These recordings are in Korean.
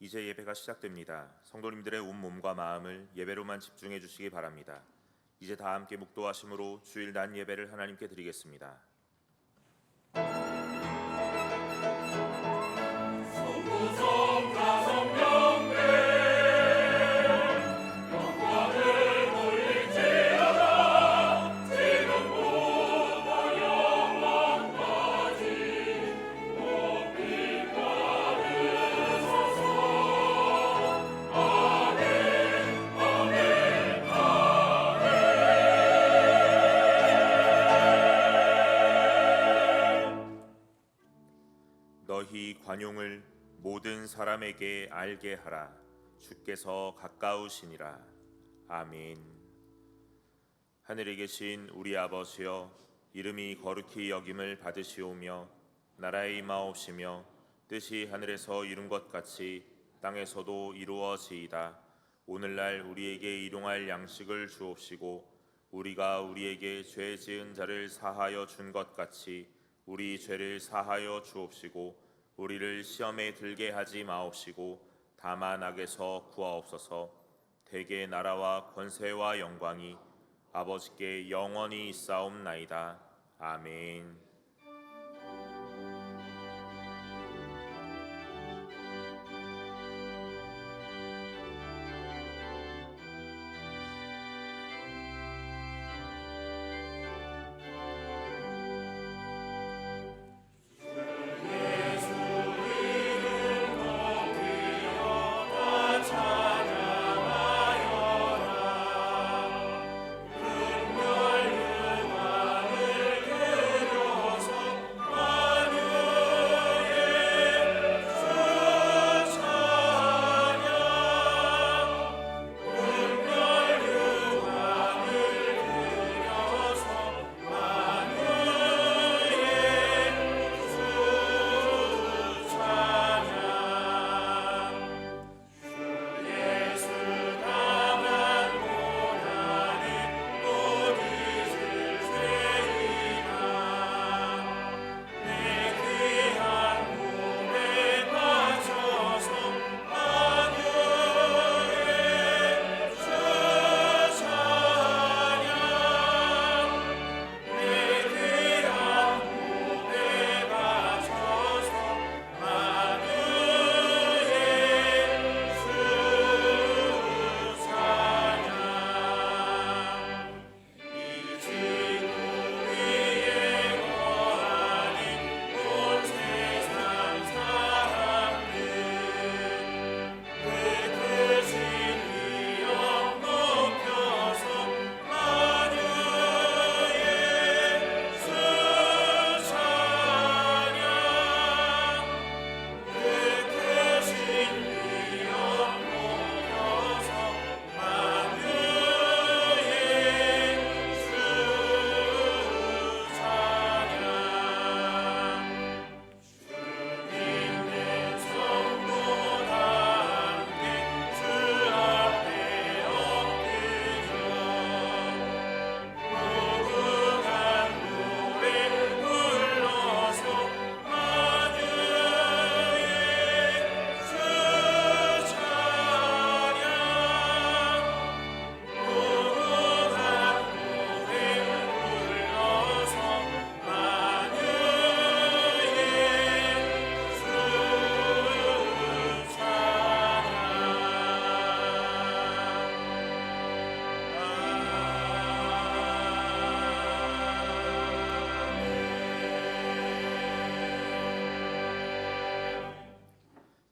이제 예배가 시작됩니다. 성도님들의 온 몸과 마음을 예배로만 집중해 주시기 바랍니다. 이제 다 함께 묵도하심으로 주일 낮 예배를 하나님께 드리겠습니다. 너희 관용을 모든 사람에게 알게 하라. 주께서 가까우시니라. 아멘. 하늘에 계신 우리 아버지여, 이름이 거룩히 여김을 받으시오며 나라의 임하옵시며 뜻이 하늘에서 이룬 것 같이 땅에서도 이루어지이다. 오늘날 우리에게 일용할 양식을 주옵시고 우리가 우리에게 죄 지은 자를 사하여 준 것 같이 우리 죄를 사하여 주옵시고 우리를 시험에 들게 하지 마옵시고 다만 악에서 구하옵소서. 대개 나라와 권세와 영광이 아버지께 영원히 있사옵나이다. 아멘.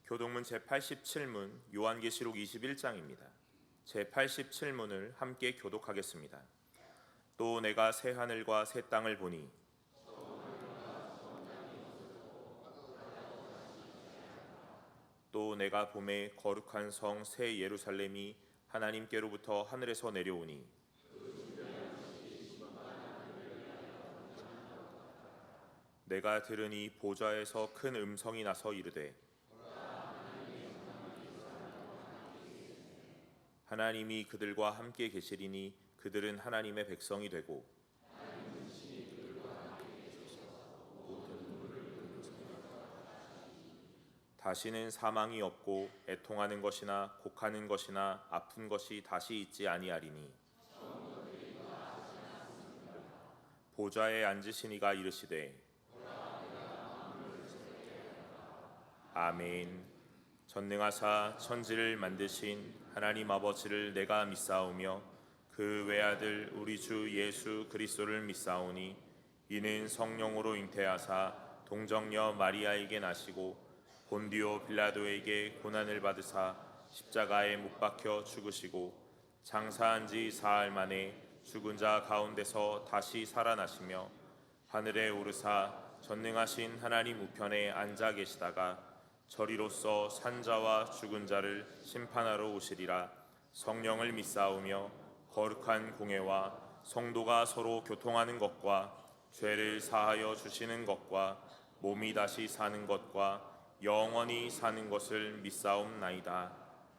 교동문 제87문 요한계시록 21장입니다. 제87문을 함께 교독하겠습니다. 또 내가 새 하늘과 새 땅을 보니 또 내가 봄에 거룩한 성 새 예루살렘이 하나님께로부터 하늘에서 내려오니 내가 들으니 보좌에서 큰 음성이 나서 이르되 하나님이 그들과 함께 계시리니 그들은 하나님의 백성이 되고 다시는 사망이 없고 애통하는 것이나 곡하는 것이나 아픈 것이 다시 있지 아니하리니 보좌에 앉으시니가 이르시되 아멘. 전능하사 천지를 만드신 하나님 아버지를 내가 믿사오며 그 외아들 우리 주 예수 그리스도를 믿사오니 이는 성령으로 잉태하사 동정녀 마리아에게 나시고 본디오 빌라도에게 고난을 받으사 십자가에 못 박혀 죽으시고 장사한 지 사흘 만에 죽은 자 가운데서 다시 살아나시며 하늘에 오르사 전능하신 하나님 우편에 앉아 계시다가 저리로서 산자와 죽은 자를 심판하러 오시리라. 성령을 믿사오며 거룩한 공회와 성도가 서로 교통하는 것과 죄를 사하여 주시는 것과 몸이 다시 사는 것과 영원히 사는 것을 믿사옵나이다.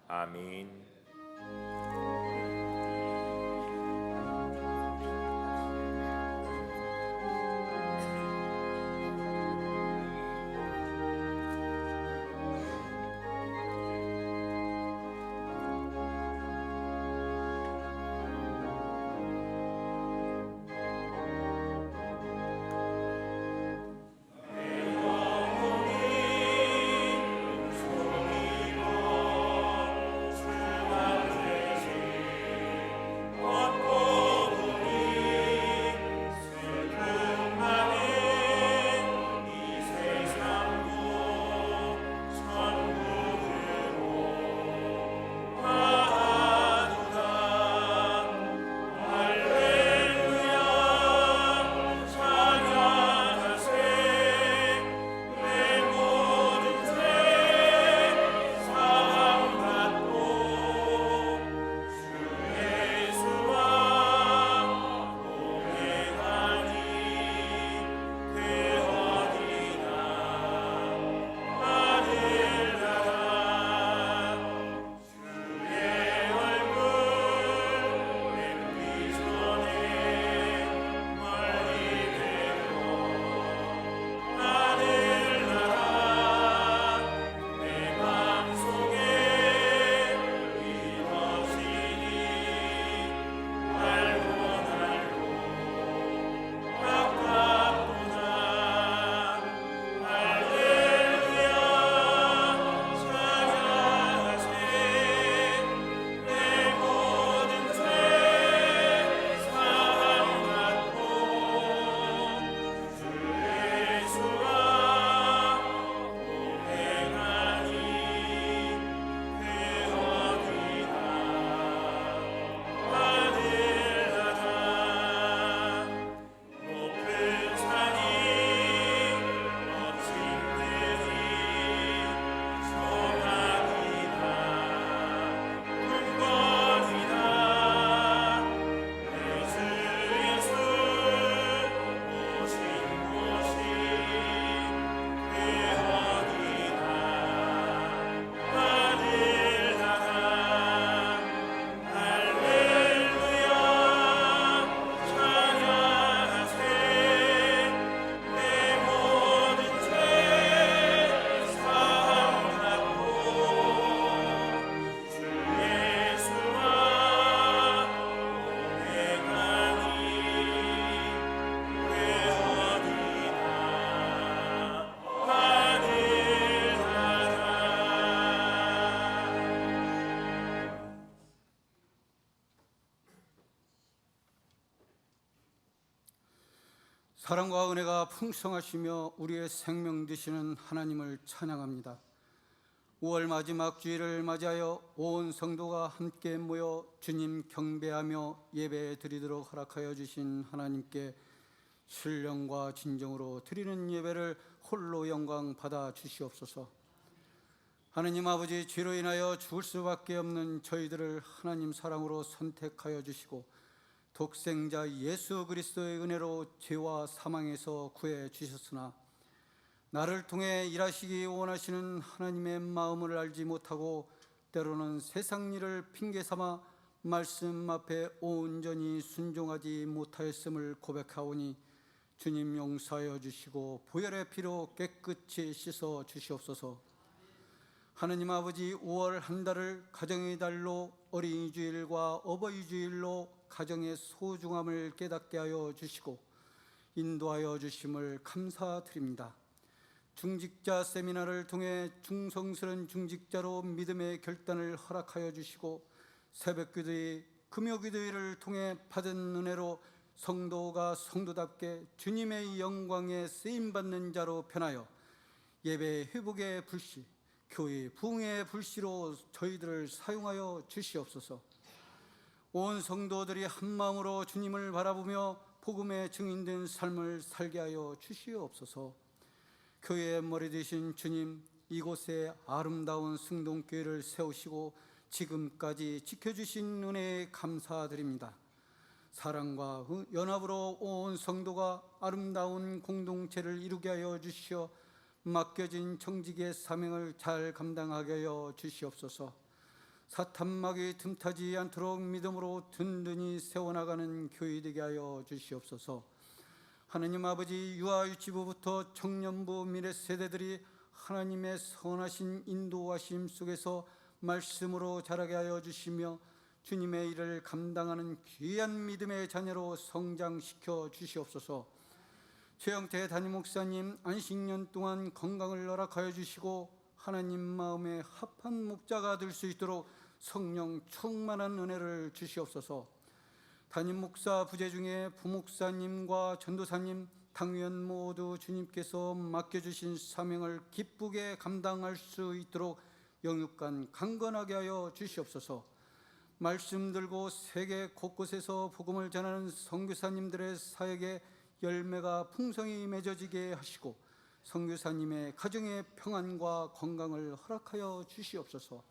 아멘. 사랑과 은혜가 풍성하시며 우리의 생명 되시는 하나님을 찬양합니다. 5월 마지막 주일을 맞이하여 온 성도가 함께 모여 주님 경배하며 예배 드리도록 허락하여 주신 하나님께 신령과 진정으로 드리는 예배를 홀로 영광 받아 주시옵소서. 하나님 아버지, 죄로 인하여 죽을 수밖에 없는 저희들을 하나님 사랑으로 선택하여 주시고 독생자 예수 그리스도의 은혜로 죄와 사망에서 구해 주셨으나 나를 통해 일하시기 원하시는 하나님의 마음을 알지 못하고 때로는 세상 일을 핑계삼아 말씀 앞에 온전히 순종하지 못하였음을 고백하오니 주님 용서하여 주시고 보혈의 피로 깨끗이 씻어 주시옵소서. 하느님 아버지, 5월 한 달을 가정의 달로 어린이 주일과 어버이 주일로 가정의 소중함을 깨닫게 하여 주시고 인도하여 주심을 감사드립니다. 중직자 세미나를 통해 중성스러운 중직자로 믿음의 결단을 허락하여 주시고 새벽기도회, 금요기도회를 통해 받은 은혜로 성도가 성도답게 주님의 영광에 쓰임받는 자로 변하여 예배 회복의 불씨, 교회 부흥의 불씨로 저희들을 사용하여 주시옵소서. 온 성도들이 한마음으로 주님을 바라보며 복음의 증인된 삶을 살게 하여 주시옵소서. 교회의 머리 되신 주님, 이곳에 아름다운 승동교회를 세우시고 지금까지 지켜주신 은혜에 감사드립니다. 사랑과 연합으로 온 성도가 아름다운 공동체를 이루게 하여 주시어 맡겨진 청직의 사명을 잘 감당하게 하여 주시옵소서. 사탄막이 틈타지 않도록 믿음으로 든든히 세워나가는 교회 되게 하여 주시옵소서. 하나님 아버지, 유아유치부부터 청년부 미래 세대들이 하나님의 선하신 인도하심 속에서 말씀으로 자라게 하여 주시며 주님의 일을 감당하는 귀한 믿음의 자녀로 성장시켜 주시옵소서. 최영태 담임 목사님 안식년 동안 건강을 허락하여 주시고 하나님 마음에 합한 목자가 될 수 있도록 성령 충만한 은혜를 주시옵소서. 담임 목사 부재 중에 부목사님과 전도사님, 당위원 모두 주님께서 맡겨주신 사명을 기쁘게 감당할 수 있도록 영육간 강건하게 하여 주시옵소서. 말씀 들고 세계 곳곳에서 복음을 전하는 선교사님들의 사역에 열매가 풍성히 맺어지게 하시고 선교사님의 가정의 평안과 건강을 허락하여 주시옵소서.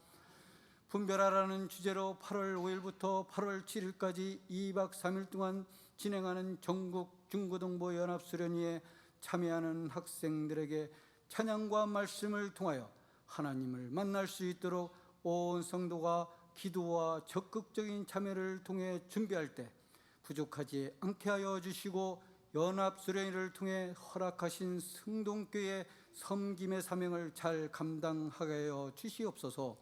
분별하라는 주제로 8월 5일부터 8월 7일까지 2박 3일 동안 진행하는 전국 중고등부 연합수련회에 참여하는 학생들에게 찬양과 말씀을 통하여 하나님을 만날 수 있도록 온 성도가 기도와 적극적인 참여를 통해 준비할 때 부족하지 않게 하여 주시고 연합수련회를 통해 허락하신 승동교회의 섬김의 사명을 잘 감당하게 하여 주시옵소서.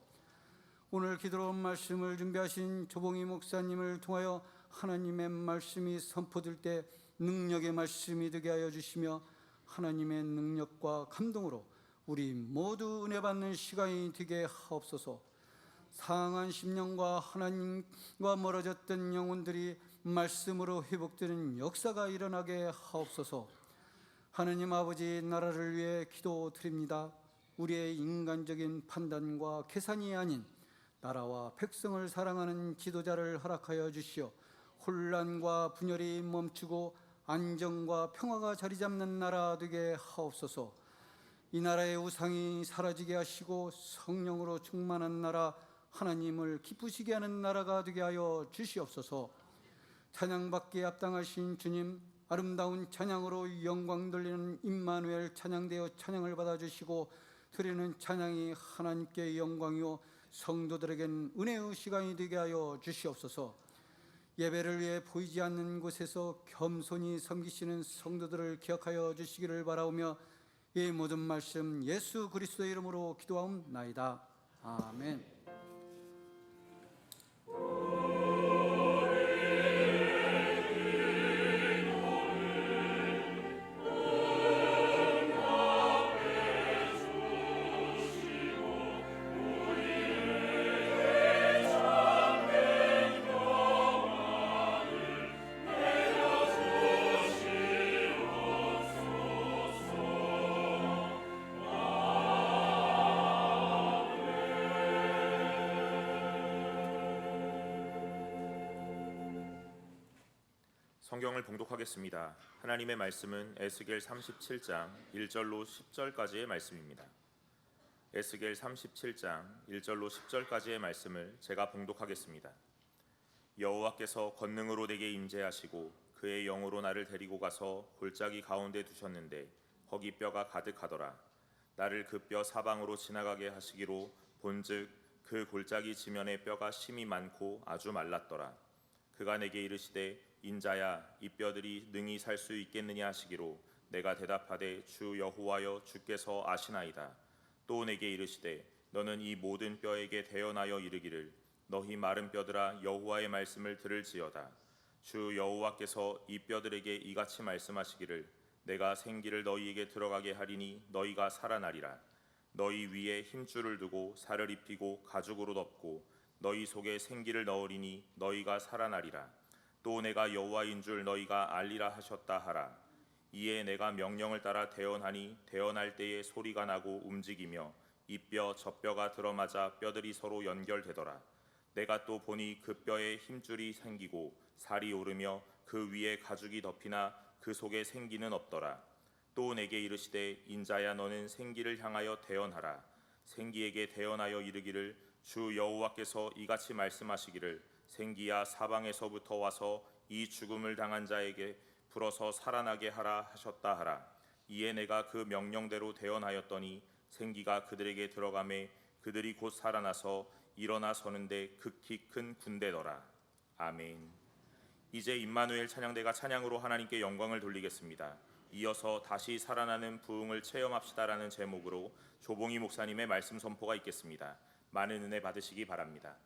오늘 기도로 말씀을 준비하신 조봉희 목사님을 통하여 하나님의 말씀이 선포될 때 능력의 말씀이 되게 하여 주시며 하나님의 능력과 감동으로 우리 모두 은혜 받는 시간이 되게 하옵소서. 상한 심령과 하나님과 멀어졌던 영혼들이 말씀으로 회복되는 역사가 일어나게 하옵소서. 하나님 아버지, 나라를 위해 기도드립니다. 우리의 인간적인 판단과 계산이 아닌 나라와 백성을 사랑하는 지도자를 허락하여 주시어 혼란과 분열이 멈추고 안정과 평화가 자리 잡는 나라 되게 하옵소서. 이 나라의 우상이 사라지게 하시고 성령으로 충만한 나라, 하나님을 기쁘시게 하는 나라가 되게 하여 주시옵소서. 찬양받기에 합당하신 주님, 아름다운 찬양으로 영광 돌리는 임마누엘 찬양되어 찬양을 받아주시고 드리는 찬양이 하나님께 영광이요 성도들에겐 은혜의 시간이 되게 하여 주시옵소서. 예배를 위해 보이지 않는 곳에서 겸손히 섬기시는 성도들을 기억하여 주시기를 바라오며 이 모든 말씀 예수 그리스도의 이름으로 기도하옵나이다. 아멘. 성경을 봉독하겠습니다. 하나님의 말씀은 에스겔 37장 1절로 10절까지의 말씀입니다. 에스겔 37장 1절로 10절까지의 말씀을 제가 봉독하겠습니다. 여호와께서 권능으로 내게 임재하시고 그의 영으로 나를 데리고 가서 골짜기 가운데 두셨는데 거기 뼈가 가득하더라. 나를 그 뼈 사방으로 지나가게 하시기로 본즉 그 골짜기 지면에 뼈가 심이 많고 아주 말랐더라. 그가 내게 이르시되 인자야, 이 뼈들이 능히 살 수 있겠느냐 하시기로 내가 대답하되 주 여호와여, 주께서 아시나이다. 또 내게 이르시되 너는 이 모든 뼈에게 대언하여 이르기를 너희 마른 뼈들아 여호와의 말씀을 들을지어다. 주 여호와께서 이 뼈들에게 이같이 말씀하시기를 내가 생기를 너희에게 들어가게 하리니 너희가 살아나리라. 너희 위에 힘줄을 두고 살을 입히고 가죽으로 덮고 너희 속에 생기를 넣으리니 너희가 살아나리라. 또 내가 여호와인 줄 너희가 알리라 하셨다 하라. 이에 내가 명령을 따라 대언하니 대언할 때에 소리가 나고 움직이며 이 뼈 저 뼈가 들어맞아 뼈들이 서로 연결되더라. 내가 또 보니 그 뼈에 힘줄이 생기고 살이 오르며 그 위에 가죽이 덮이나 그 속에 생기는 없더라. 또 내게 이르시되 인자야 너는 생기를 향하여 대언하라. 생기에게 대언하여 이르기를 주 여호와께서 이같이 말씀하시기를 생기야 사방에서부터 와서 이 죽음을 당한 자에게 불어서 살아나게 하라 하셨다 하라. 이에 내가 그 명령대로 대언하였더니 생기가 그들에게 들어가매 그들이 곧 살아나서 일어나 서는데 극히 큰 군대더라. 아멘. 이제 임마누엘 찬양대가 찬양으로 하나님께 영광을 돌리겠습니다. 이어서 다시 살아나는 부흥을 체험합시다라는 제목으로 조봉희 목사님의 말씀 선포가 있겠습니다. 많은 은혜 받으시기 바랍니다.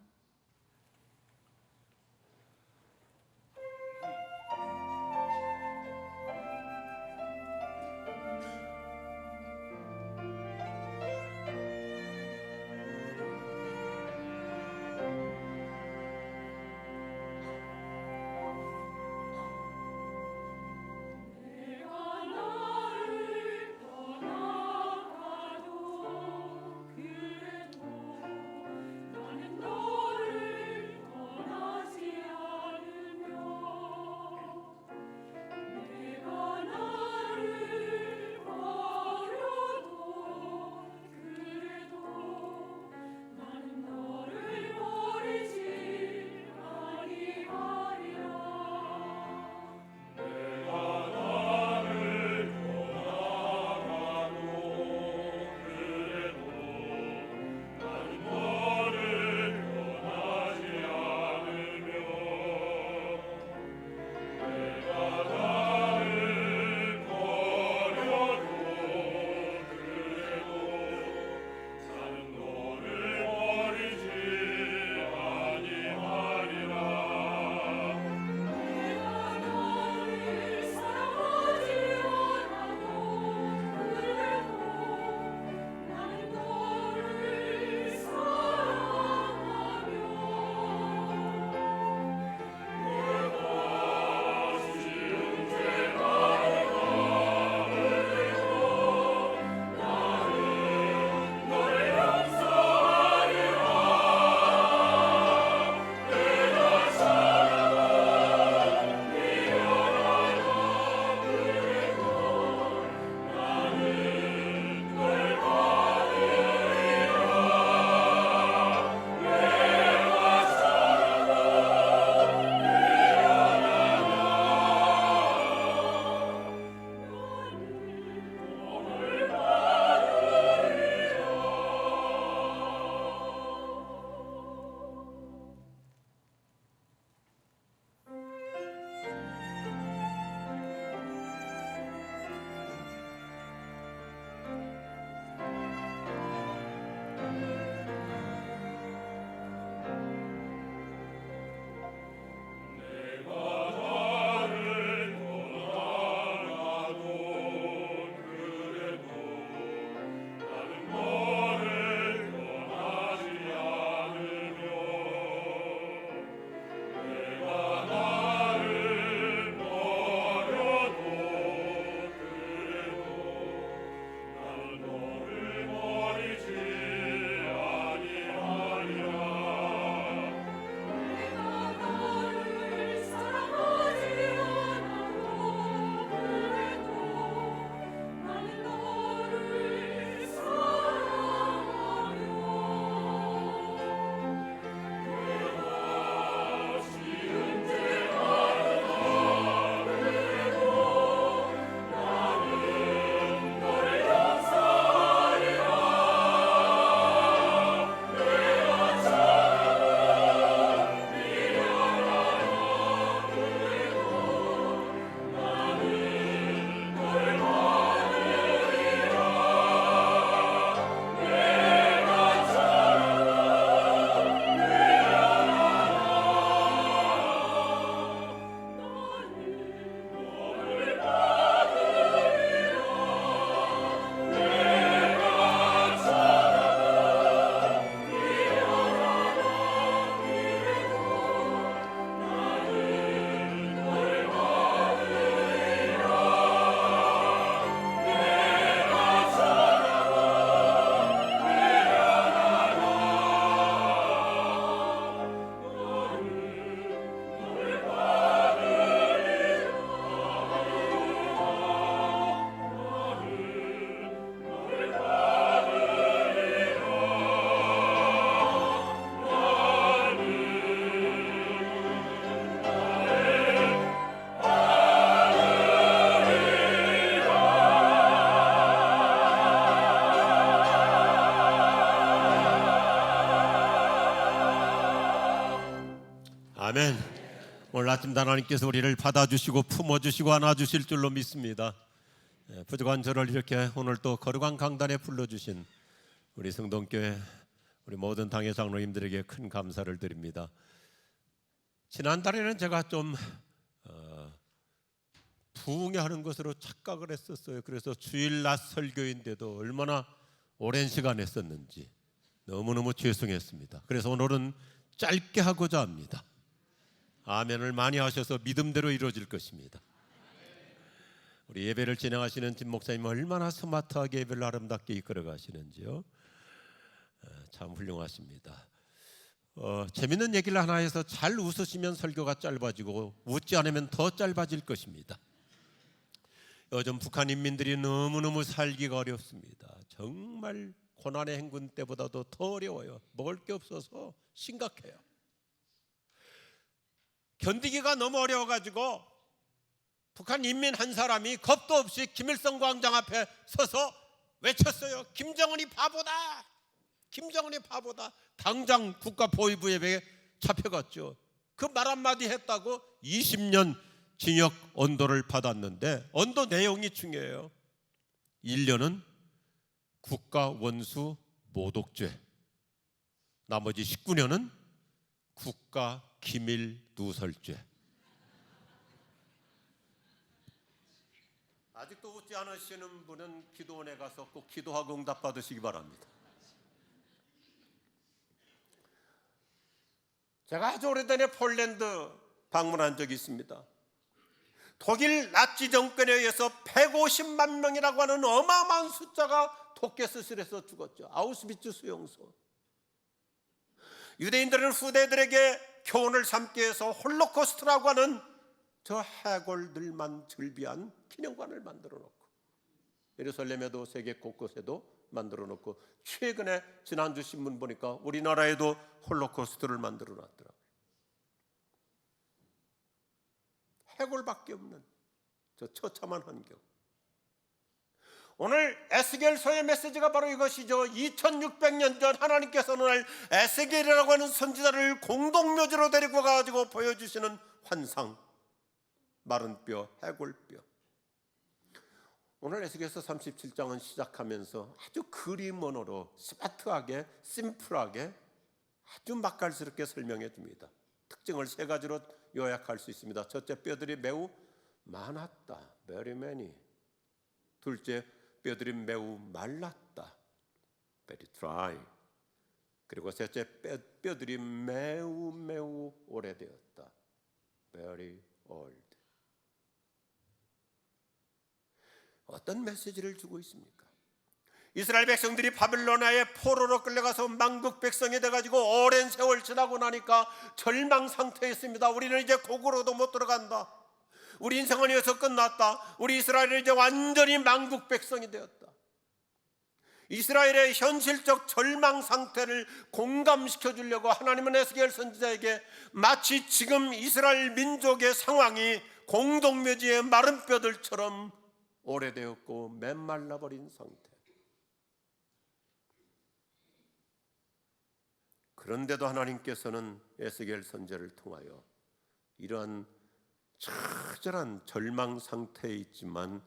너는 아멘. 오늘 아침 하나님께서 우리를 받아주시고 품어주시고 안아주실 줄로 믿습니다. 부족한 저를 이렇게 오늘 또 거룩한 강단에 불러주신 우리 성동교회 우리 모든 당회 장로님들에게 큰 감사를 드립니다. 지난달에는 제가 좀 부흥회하는 것으로 착각을 했었어요. 그래서 주일 낮 설교인데도 얼마나 오랜 시간 했었는지 너무너무 죄송했습니다. 그래서 오늘은 짧게 하고자 합니다. 아멘을 많이 하셔서 믿음대로 이루어질 것입니다. 우리 예배를 진행하시는 진 목사님 얼마나 스마트하게 예배를 아름답게 이끌어 가시는지요. 참 훌륭하십니다. 재밌는 얘기를 하나 해서 잘 웃으시면 설교가 짧아지고 웃지 않으면 더 짧아질 것입니다. 요즘 북한 인민들이 너무너무 살기가 어렵습니다. 정말 고난의 행군 때보다도 더 어려워요. 먹을 게 없어서 심각해요. 견디기가 너무 어려워가지고 북한 인민 한 사람이 겁도 없이 김일성 광장 앞에 서서 외쳤어요. 김정은이 바보다. 김정은이 바보다. 당장 국가보위부에 잡혀갔죠. 그 말 한마디 했다고 20년 징역 언도를 받았는데 언도 내용이 중요해요. 1년은 국가원수 모독죄, 나머지 19년은 국가기밀 누설죄. 아직도 웃지 않으시는 분은 기도원에 가서 꼭 기도하고 응답 받으시기 바랍니다. 제가 아주 오래전에 폴란드 방문한 적이 있습니다. 독일 나치 정권에 의해서 150만 명이라고 하는 어마어마한 숫자가 독개수술에서 죽었죠. 아우슈비츠 수용소. 유대인들은 후대들에게 교훈을 삼기 위해서 홀로코스트라고 하는 저 해골들만 즐비한 기념관을 만들어 놓고 예루살렘에도 세계 곳곳에도 만들어 놓고 최근에 지난주 신문 보니까 우리나라에도 홀로코스트를 만들어 놨더라고요. 해골밖에 없는 저 처참한 환경. 오늘 에스겔서의 메시지가 바로 이것이죠. 2600년 전 하나님께서는 오늘 에스겔이라고 하는 선지자를 공동묘지로 데리고 가지고 보여주시는 환상, 마른 뼈, 해골뼈. 오늘 에스겔서 37장은 시작하면서 아주 그림 언어로 스마트하게, 심플하게 아주 맛깔스럽게 설명해 줍니다. 특징을 세 가지로 요약할 수 있습니다. 첫째, 뼈들이 매우 많았다, very many. 둘째, 뼈들이 매우 말랐다, very dry. 그리고 셋째, 뼈들이 매우 오래되었다, very old. 어떤 메시지를 주고 있습니까? 이스라엘 백성들이 바빌로나의 포로로 끌려가서 만국 백성이 돼가지고 오랜 세월 지나고 나니까 절망 상태에 있습니다. 우리는 이제 고국으로도 못 들어간다. 우리 인생은 여기서 끝났다. 우리 이스라엘은 이제 완전히 만국 백성이 되었다. 이스라엘의 현실적 절망 상태를 공감시켜 주려고 하나님은 에스겔 선지자에게 마치 지금 이스라엘 민족의 상황이 공동묘지의 마른 뼈들처럼 오래되었고 메말라버린 상태. 그런데도 하나님께서는 에스겔 선지자를 통하여 이러한 처절한 절망 상태에 있지만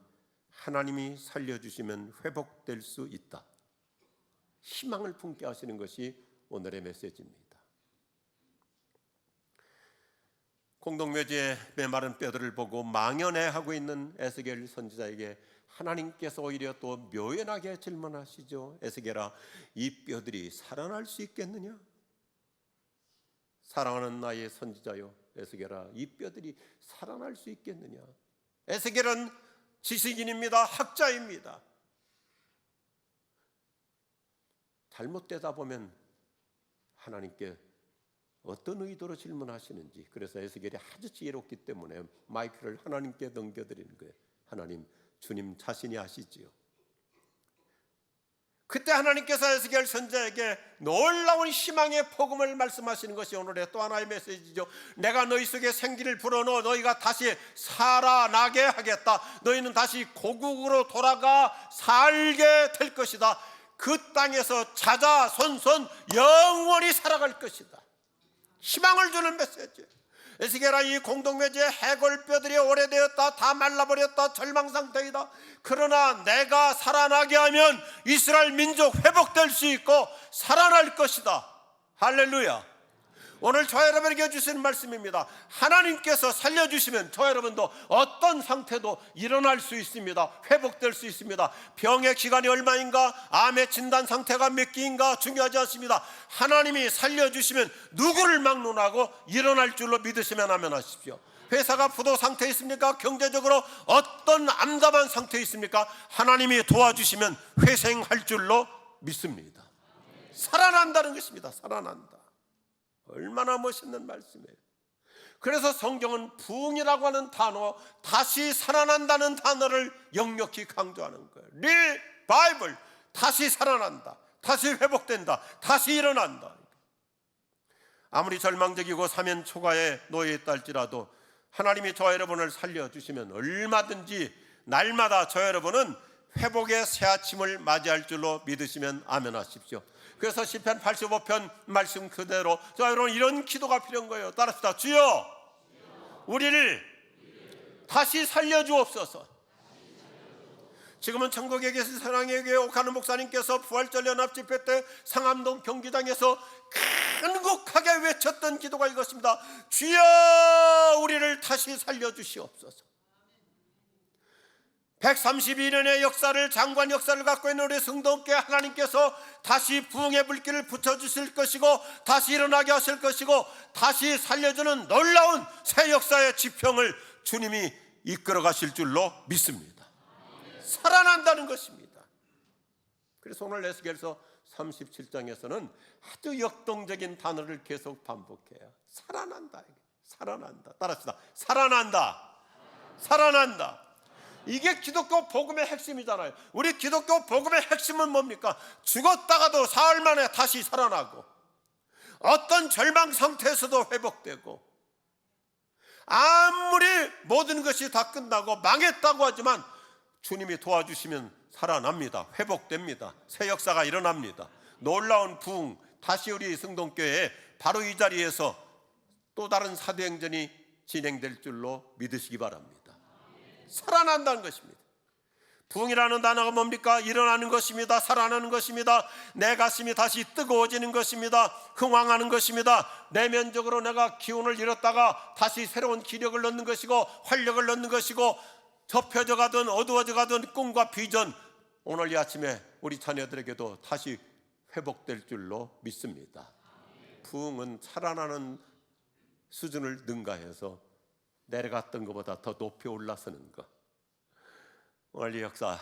하나님이 살려주시면 회복될 수 있다, 희망을 품게 하시는 것이 오늘의 메시지입니다. 공동묘지의 메마른 뼈들을 보고 망연해하고 있는 에스겔 선지자에게 하나님께서 오히려 또 묘연하게 질문하시죠. 에스겔아, 이 뼈들이 살아날 수 있겠느냐? 사랑하는 나의 선지자요, 에스겔아, 이 뼈들이 살아날 수 있겠느냐? 에스겔은 지식인입니다. 학자입니다. 잘못되다 보면 하나님께 어떤 의도로 질문하시는지, 그래서 에스겔이 아주 지혜롭기 때문에 마이크를 하나님께 넘겨드리는 거예요. 하나님, 주님 자신이 아시지요. 그때 하나님께서 에스겔 선지자에게 놀라운 희망의 복음을 말씀하시는 것이 오늘의 또 하나의 메시지죠. 내가 너희 속에 생기를 불어넣어 너희가 다시 살아나게 하겠다. 너희는 다시 고국으로 돌아가 살게 될 것이다. 그 땅에서 자자손손 영원히 살아갈 것이다. 희망을 주는 메시지. 에스겔아, 이 공동묘지의 해골뼈들이 오래되었다. 다 말라버렸다. 절망상태이다. 그러나 내가 살아나게 하면 이스라엘 민족 회복될 수 있고 살아날 것이다. 할렐루야. 오늘 저 여러분에게 주시는 말씀입니다. 하나님께서 살려주시면 저 여러분도 어떤 상태도 일어날 수 있습니다. 회복될 수 있습니다. 병의 기간이 얼마인가, 암의 진단 상태가 몇 기인가 중요하지 않습니다. 하나님이 살려주시면 누구를 막론하고 일어날 줄로 믿으시면 아멘하십시오. 회사가 부도 상태에 있습니까? 경제적으로 어떤 암담한 상태에 있습니까? 하나님이 도와주시면 회생할 줄로 믿습니다. 살아난다는 것입니다. 살아난다. 얼마나 멋있는 말씀이에요. 그래서 성경은 부흥이라고 하는 단어, 다시 살아난다는 단어를 역력히 강조하는 거예요. 리바이벌, 다시 살아난다, 다시 회복된다, 다시 일어난다. 아무리 절망적이고 사면 초가에 놓여 있다 할지라도 하나님이 저 여러분을 살려주시면 얼마든지 날마다 저 여러분은 회복의 새 아침을 맞이할 줄로 믿으시면 아멘 하십시오. 그래서 시편 85편 말씀 그대로 자, 여러분 이런 기도가 필요한 거예요. 따라합시다. 주여, 우리를 다시 살려주옵소서. 지금은 천국에 계신 사랑의 교회 옥하는 목사님께서 부활절 연합 집회 때 상암동 경기장에서 간곡하게 외쳤던 기도가 이것입니다. 주여, 우리를 다시 살려주시옵소서. 132년의 역사를, 장관 역사를 갖고 있는 우리 성도께 하나님께서 다시 부흥의 불길을 붙여주실 것이고 다시 일어나게 하실 것이고 다시 살려주는 놀라운 새 역사의 지평을 주님이 이끌어 가실 줄로 믿습니다. 살아난다는 것입니다. 그래서 오늘 에스겔서 37장에서는 아주 역동적인 단어를 계속 반복해요. 살아난다. 살아난다. 따라합시다. 살아난다. 살아난다. 이게 기독교 복음의 핵심이잖아요. 우리 기독교 복음의 핵심은 뭡니까? 죽었다가도 사흘 만에 다시 살아나고 어떤 절망 상태에서도 회복되고 아무리 모든 것이 다 끝나고 망했다고 하지만 주님이 도와주시면 살아납니다. 회복됩니다. 새 역사가 일어납니다. 놀라운 부흥, 다시 우리 성동교회에 바로 이 자리에서 또 다른 사도행전이 진행될 줄로 믿으시기 바랍니다. 살아난다는 것입니다. 부흥이라는 단어가 뭡니까? 일어나는 것입니다. 살아나는 것입니다. 내 가슴이 다시 뜨거워지는 것입니다. 흥황하는 것입니다. 내면적으로 내가 기운을 잃었다가 다시 새로운 기력을 넣는 것이고 활력을 넣는 것이고 좁혀져 가든 어두워져 가든 꿈과 비전, 오늘 이 아침에 우리 자녀들에게도 다시 회복될 줄로 믿습니다. 부흥은 살아나는 수준을 능가해서 내려갔던 것보다 더 높이 올라서는 것. 오늘 이 역사,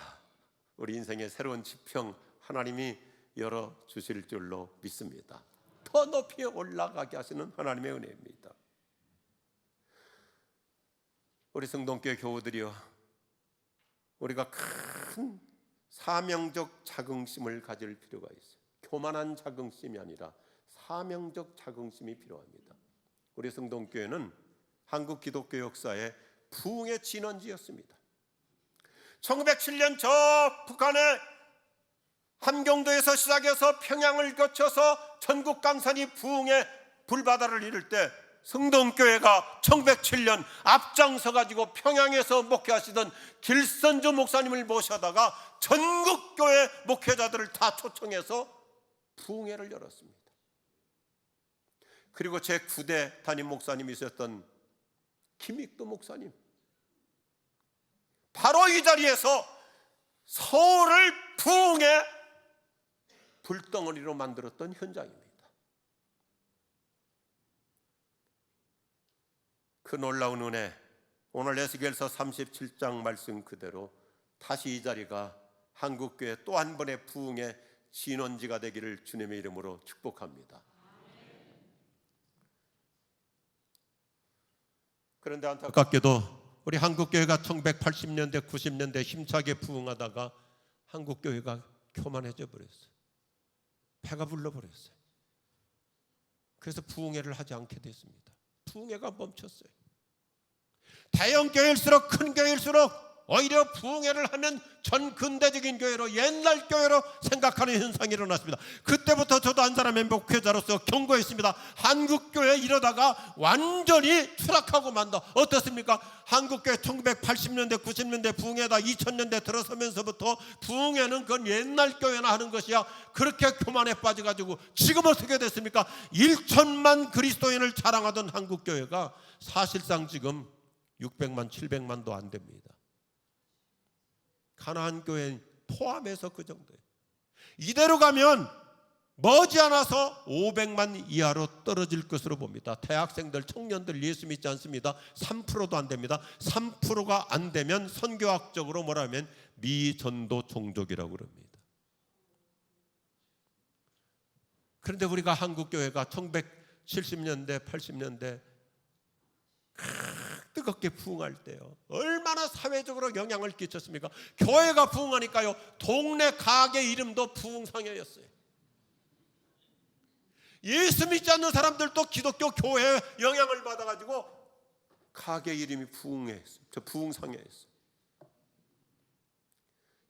우리 인생의 새로운 지평 하나님이 열어주실 줄로 믿습니다. 더 높이 올라가게 하시는 하나님의 은혜입니다. 우리 성동교회 교우들이여, 우리가 큰 사명적 자긍심을 가질 필요가 있어요. 교만한 자긍심이 아니라 사명적 자긍심이 필요합니다. 우리 성동교회는 한국 기독교 역사의 부흥의 진원지였습니다. 1907년 저 북한의 함경도에서 시작해서 평양을 거쳐서 전국 강산이 부흥의 불바다를 이룰 때 성동교회가 1907년 앞장서 가지고 평양에서 목회하시던 길선주 목사님을 모셔다가 전국교회 목회자들을 다 초청해서 부흥회를 열었습니다. 그리고 제 9대 담임 목사님이셨던 김익도 목사님, 바로 이 자리에서 서울을 부흥의 불덩어리로 만들었던 현장입니다. 그 놀라운 은혜, 오늘 에스겔서 37장 말씀 그대로 다시 이 자리가 한국교회 또 한 번의 부흥의 진원지가 되기를 주님의 이름으로 축복합니다. 그런데 안타깝게도 우리 한국교회가 1980년대 90년대 힘차게 부흥하다가 한국교회가 교만해져 버렸어요. 배가 불러버렸어요. 그래서 부흥회를 하지 않게 됐습니다. 부흥회가 멈췄어요. 대형 교회일수록, 큰 교회일수록 오히려 부흥회를 하면 전 근대적인 교회로, 옛날 교회로 생각하는 현상이 일어났습니다. 그때부터 저도 한 사람의 목회자로서 경고했습니다. 한국교회 이러다가 완전히 추락하고 만다. 어떻습니까? 한국교회 1980년대 90년대 부흥회다 2000년대 들어서면서부터 부흥회는 그건 옛날 교회나 하는 것이야, 그렇게 교만에 빠져가지고 지금 어떻게 됐습니까? 1천만 그리스도인을 자랑하던 한국교회가 사실상 지금 600만 700만도 안 됩니다. 가나안 교회 포함해서 그 정도예요. 이대로 가면 머지않아서 500만 이하로 떨어질 것으로 봅니다. 대학생들, 청년들 예수 믿지 않습니다. 3%도 안 됩니다. 3%가 안 되면 선교학적으로 뭐라면 미전도 종족이라고 그럽니다. 그런데 우리가 한국교회가 1970년대 80년대 뜨겁게 부흥할 때요, 얼마나 사회적으로 영향을 끼쳤습니까? 교회가 부흥하니까요, 동네 가게 이름도 부흥상회였어요. 예수 믿지 않는 사람들도 기독교 교회에 영향을 받아가지고 가게 이름이 부흥회였어요. 저 부흥상회였어요.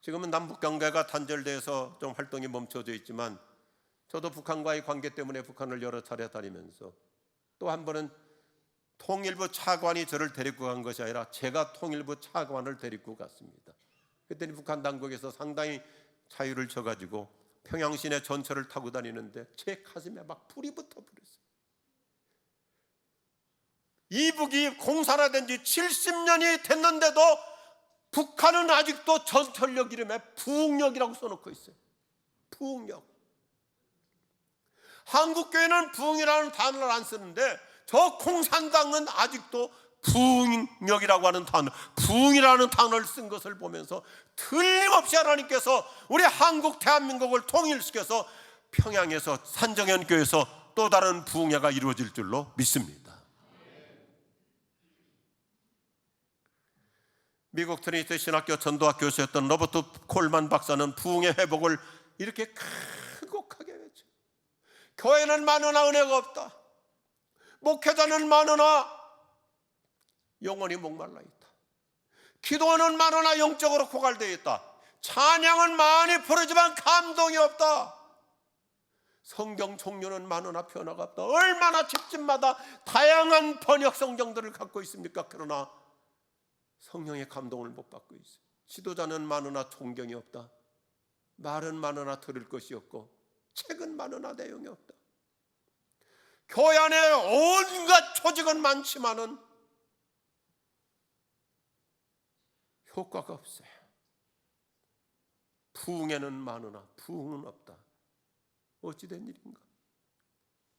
지금은 남북관계가 단절돼서 좀 활동이 멈춰져 있지만, 저도 북한과의 관계 때문에 북한을 여러 차례 다니면서, 또 한 번은 통일부 차관이 저를 데리고 간 것이 아니라 제가 통일부 차관을 데리고 갔습니다. 그랬더니 북한 당국에서 상당히 자유를 줘가지고 평양 시내 전철을 타고 다니는데 제 가슴에 막 불이 붙어버렸어요. 이북이 공산화된 지 70년이 됐는데도 북한은 아직도 전철역 이름에 부흥역이라고 써놓고 있어요. 부흥역. 한국교회는 부흥이라는 단어를 안 쓰는데 저 공산당은 아직도 부흥역이라고 하는 단어, 부흥이라는 단어를 쓴 것을 보면서 틀림없이 하나님께서 우리 한국 대한민국을 통일시켜서 평양에서 산정현 교회에서 또 다른 부흥회가 이루어질 줄로 믿습니다. 미국 트리니티 신학교 전도학 교수였던 로버트 콜만 박사는 부흥의 회복을 이렇게 간곡하게 외쳐. 교회는 많으나 은혜가 없다. 목회자는 많으나 영혼이 목말라 있다. 기도는 많으나 영적으로 고갈되어 있다. 찬양은 많이 부르지만 감동이 없다. 성경 종류는 많으나 변화가 없다. 얼마나 집집마다 다양한 번역 성경들을 갖고 있습니까? 그러나 성령의 감동을 못 받고 있어요. 지도자는 많으나 존경이 없다. 말은 많으나 들을 것이 없고 책은 많으나 내용이 없다. 교회 안에 온갖 조직은 많지만은 효과가 없어요. 부흥에는 많으나 부흥은 없다. 어찌된 일인가?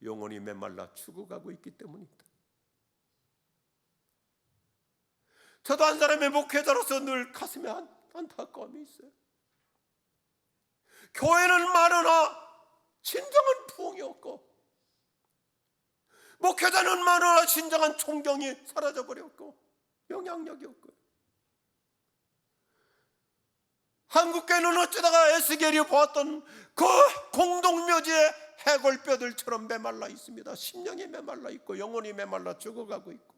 영혼이 메말라 죽어가고 있기 때문이다. 저도 한 사람의 목회자로서 늘 가슴에 안타까움이 있어요. 교회는 많으나 진정한 부흥이 없고, 목회자는 많으나 진정한 존경이 사라져버렸고 영향력이 없고, 한국교회는 어쩌다가 에스겔이 보았던 그 공동묘지의 해골뼈들처럼 메말라 있습니다. 심령이 메말라 있고 영혼이 메말라 죽어가고 있고,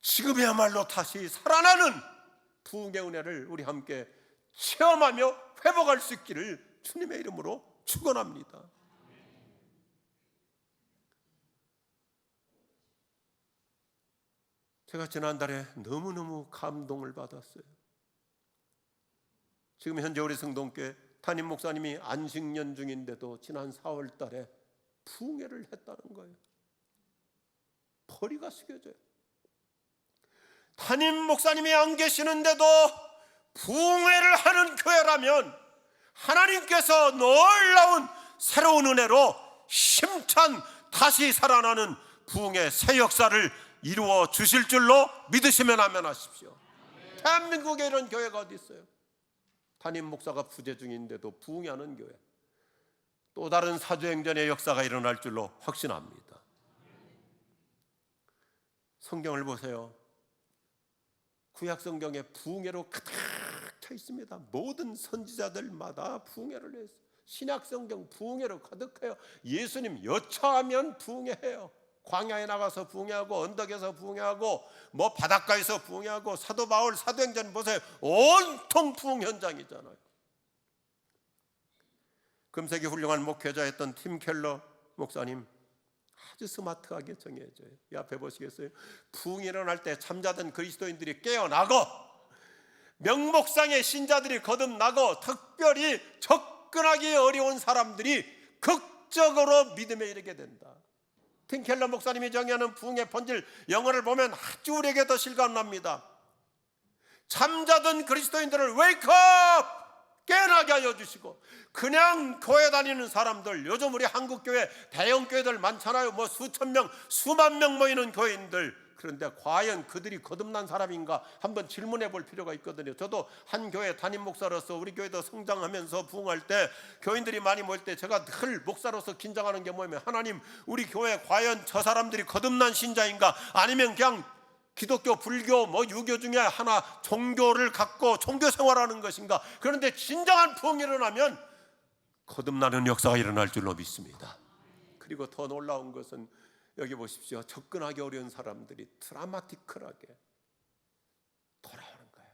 지금이야말로 다시 살아나는 부흥의 은혜를 우리 함께 체험하며 회복할 수 있기를 주님의 이름으로 축원합니다. 제가 지난달에 너무너무 감동을 받았어요. 지금 현재 우리 성동교회 담임 목사님이 안식년 중인데도 지난 4월 달에 부흥회를 했다는 거예요. 허리가 숙여져요. 담임 목사님이 안 계시는데도 부흥회를 하는 교회라면 하나님께서 놀라운 새로운 은혜로 힘찬 다시 살아나는 부흥의 새 역사를 이루어 주실 줄로 믿으시면 아멘하십시오. 대한민국에 이런 교회가 어디 있어요? 담임 목사가 부재 중인데도 부흥하는 교회, 또 다른 사도행전의 역사가 일어날 줄로 확신합니다. 성경을 보세요. 구약 성경에 부흥회로 가득 차 있습니다. 모든 선지자들마다 부흥회를 했어요. 신약 성경 부흥회로 가득해요. 예수님 여차하면 부흥회해요. 광야에 나가서 부흥하고 언덕에서 부흥하고 뭐 바닷가에서 부흥하고 사도 바울 사도행전 보세요. 온통 부흥 현장이잖아요. 금세기 훌륭한 목회자였던 팀 켈러 목사님 아주 스마트하게 정해져요. 이 앞에 보시겠어요? 부흥이 일어날 때 잠자던 그리스도인들이 깨어나고 명목상의 신자들이 거듭나고 특별히 접근하기 어려운 사람들이 극적으로 믿음에 이르게 된다. 팀 켈러 목사님이 정의하는 부흥의 본질 영어를 보면 아주 우리에게 더 실감납니다. 잠자던 그리스도인들을 웨이크업! 깨어나게 하여 주시고 그냥 교회 다니는 사람들, 요즘 우리 한국교회 대형 교회들 많잖아요. 뭐 수천 명, 수만 명 모이는 교인들. 그런데 과연 그들이 거듭난 사람인가 한번 질문해 볼 필요가 있거든요. 저도 한 교회 담임 목사로서 우리 교회도 성장하면서 부흥할 때 교인들이 많이 모일 때 제가 늘 목사로서 긴장하는 게 뭐냐면 하나님, 우리 교회 과연 저 사람들이 거듭난 신자인가 아니면 그냥 기독교, 불교, 뭐 유교 중에 하나 종교를 갖고 종교 생활하는 것인가. 그런데 진정한 부흥이 일어나면 거듭나는 역사가 일어날 줄로 믿습니다. 그리고 더 놀라운 것은 여기 보십시오. 접근하기 어려운 사람들이 드라마티컬하게 돌아오는 거예요.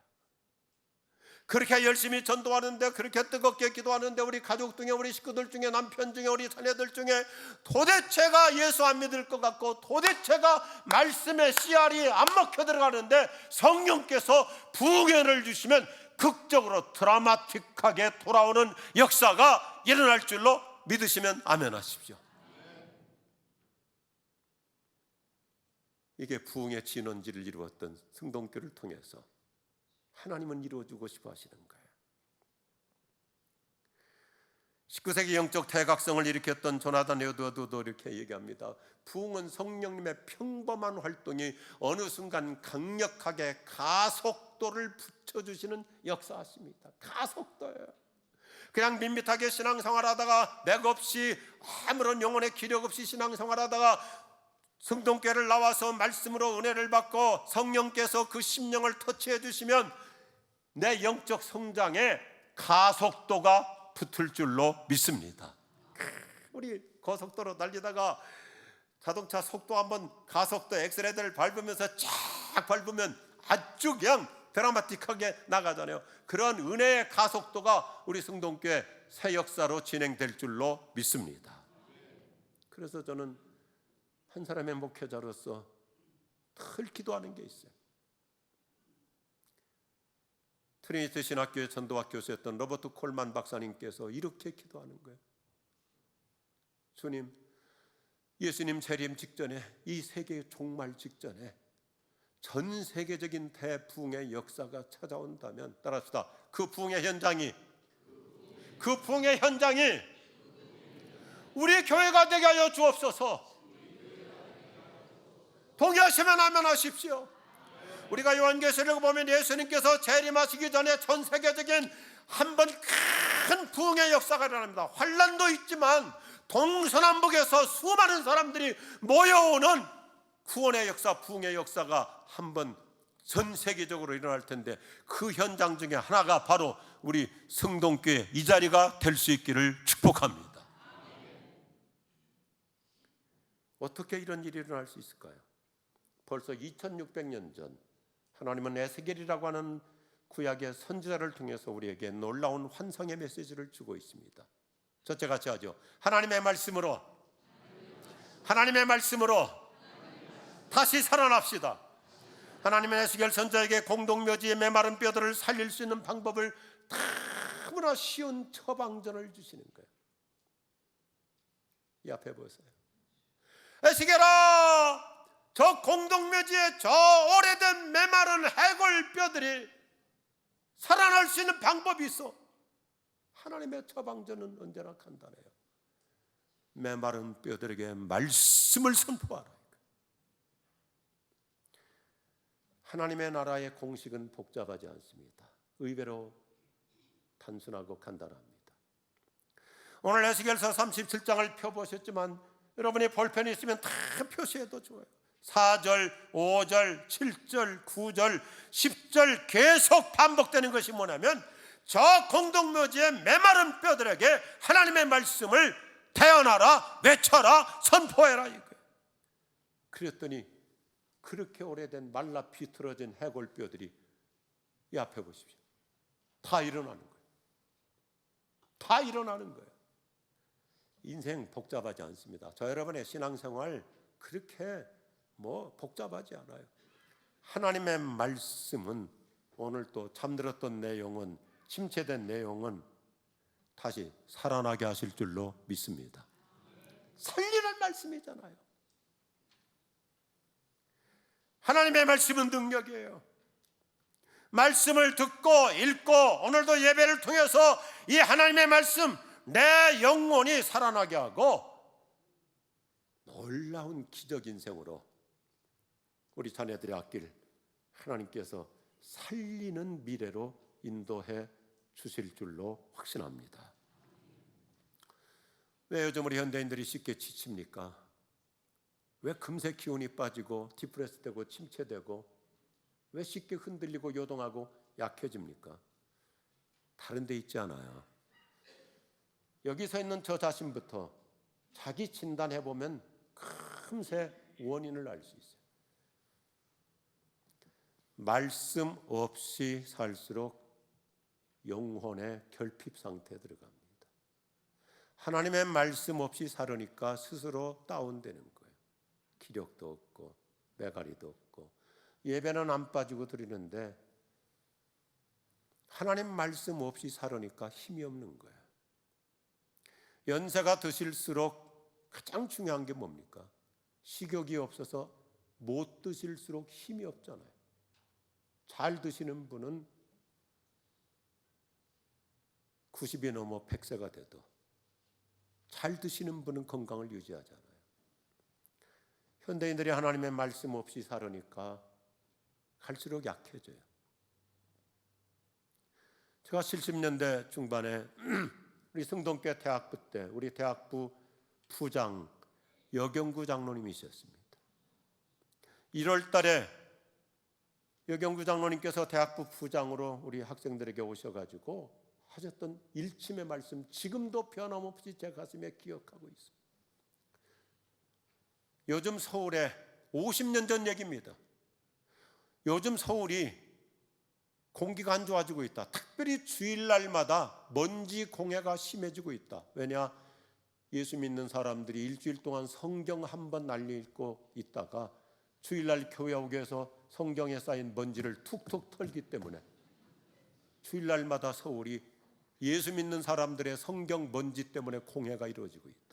그렇게 열심히 전도하는데, 그렇게 뜨겁게 기도하는데 우리 가족 중에, 우리 식구들 중에, 남편 중에, 우리 자녀들 중에 도대체가 예수 안 믿을 것 같고 도대체가 말씀의 씨알이 안 먹혀 들어가는데 성령께서 부흥을 주시면 극적으로 드라마틱하게 돌아오는 역사가 일어날 줄로 믿으시면 아멘 하십시오. 이게 부흥의 진원지를 이루었던 승동교를 통해서 하나님은 이루어주고 싶어 하시는 거예요. 19세기 영적 대각성을 일으켰던 조나단 에드워드도 이렇게 얘기합니다. 부흥은 성령님의 평범한 활동이 어느 순간 강력하게 가속도를 붙여주시는 역사하십니다. 가속도예요. 그냥 밋밋하게 신앙생활하다가 맥없이 아무런 영혼의 기력 없이 신앙생활하다가 성동교회를 나와서 말씀으로 은혜를 받고 성령께서 그 심령을 터치해 주시면 내 영적 성장에 가속도가 붙을 줄로 믿습니다. 우리 고속도로 달리다가 자동차 속도 한번 가속도 엑셀레이터를 밟으면서 쫙 밟으면 아주 그냥 드라마틱하게 나가잖아요. 그런 은혜의 가속도가 우리 성동교회 새 역사로 진행될 줄로 믿습니다. 그래서 저는 한 사람의 목회자로서 늘 기도하는 게 있어요. 트리니티 신학교의 전도학 교수였던 로버트 콜만 박사님께서 이렇게 기도하는 거예요. 주님, 예수님 재림 직전에, 이 세계의 종말 직전에 전 세계적인 대부흥의 역사가 찾아온다면, 따라합시다. 그 부흥의 현장이 우리 교회가 되게 하여 주옵소서. 동의하시면 아멘 하십시오. 우리가 요한계시록을 보면 예수님께서 재림하시기 전에 전 세계적인 한 번 큰 부흥의 역사가 일어납니다. 환란도 있지만 동서남북에서 수많은 사람들이 모여오는 구원의 역사, 부흥의 역사가 한 번 전 세계적으로 일어날 텐데 그 현장 중에 하나가 바로 우리 성동교회 이 자리가 될 수 있기를 축복합니다. 어떻게 이런 일이 일어날 수 있을까요? 벌써 2600년 전 하나님은 에스겔이라고 하는 구약의 선지자를 통해서 우리에게 놀라운 환상의 메시지를 주고 있습니다. 첫째 같이 하죠. 하나님의 말씀으로 다시 살아납시다. 하나님은 에스겔 선지자에게 공동묘지의 메마른 뼈들을 살릴 수 있는 방법을 너무나 쉬운 처방전을 주시는 거예요. 이 앞에 보세요. 에스겔아, 저 공동묘지에 저 오래된 메마른 해골 뼈들이 살아날 수 있는 방법이 있어. 하나님의 처방전은 언제나 간단해요. 메마른 뼈들에게 말씀을 선포하라. 하나님의 나라의 공식은 복잡하지 않습니다. 의외로 단순하고 간단합니다. 오늘 에스겔서 37장을 펴보셨지만 여러분이 볼펜이 있으면 다 표시해도 좋아요. 4절, 5절, 7절, 9절, 10절 계속 반복되는 것이 뭐냐면 저 공동묘지의 메마른 뼈들에게 하나님의 말씀을 태어나라, 외쳐라, 선포해라 이거예요. 그랬더니 그렇게 오래된 말라 비틀어진 해골뼈들이 이 앞에 보십시오. 다 일어나는 거예요. 다 일어나는 거예요. 인생 복잡하지 않습니다. 저 여러분의 신앙생활 그렇게 복잡하지 않아요. 하나님의 말씀은 오늘 또 잠들었던 내용은, 침체된 내용은 다시 살아나게 하실 줄로 믿습니다. 살리는 말씀이잖아요. 하나님의 말씀은 능력이에요. 말씀을 듣고 읽고 오늘도 예배를 통해서 이 하나님의 말씀, 내 영혼이 살아나게 하고 놀라운 기적 인생으로 우리 자녀들의 앞길 하나님께서 살리는 미래로 인도해 주실 줄로 확신합니다. 왜 요즘 우리 현대인들이 쉽게 지칩니까? 왜 금세 기운이 빠지고 디프레스 되고 침체되고 왜 쉽게 흔들리고 요동하고 약해집니까? 다른 데 있지 않아요. 여기 서 있는 저 자신부터 자기 진단해보면 금세 원인을 알 수 있어요. 말씀 없이 살수록 영혼의 결핍 상태에 들어갑니다. 하나님의 말씀 없이 살으니까 스스로 다운되는 거예요. 기력도 없고 매가리도 없고 예배는 안 빠지고 드리는데 하나님 말씀 없이 살으니까 힘이 없는 거예요. 연세가 드실수록 가장 중요한 게 뭡니까? 식욕이 없어서 못 드실수록 힘이 없잖아요. 잘 드시는 분은 90이 넘어 100세가 돼도 잘 드시는 분은 건강을 유지하잖아요. 현대인들이 하나님의 말씀 없이 살으니까 갈수록 약해져요. 제가 70년대 중반에 우리 성동교회 대학부 때 우리 대학부 부장 여경구 장로님이셨습니다. 1월 달에 여경구 장로님께서 대학부 부장으로 우리 학생들에게 오셔가지고 하셨던 일침의 말씀 지금도 변함없이 제 가슴에 기억하고 있습니다. 요즘 서울에 50년 전 얘기입니다. 요즘 서울이 공기가 안 좋아지고 있다. 특별히 주일날마다 먼지 공해가 심해지고 있다. 왜냐? 예수 믿는 사람들이 일주일 동안 성경 한 번 날려 읽고 있다가 주일날 교회 오기 위해서 성경에 쌓인 먼지를 툭툭 털기 때문에 주일날마다 서울이 예수 믿는 사람들의 성경 먼지 때문에 공해가 이루어지고 있다.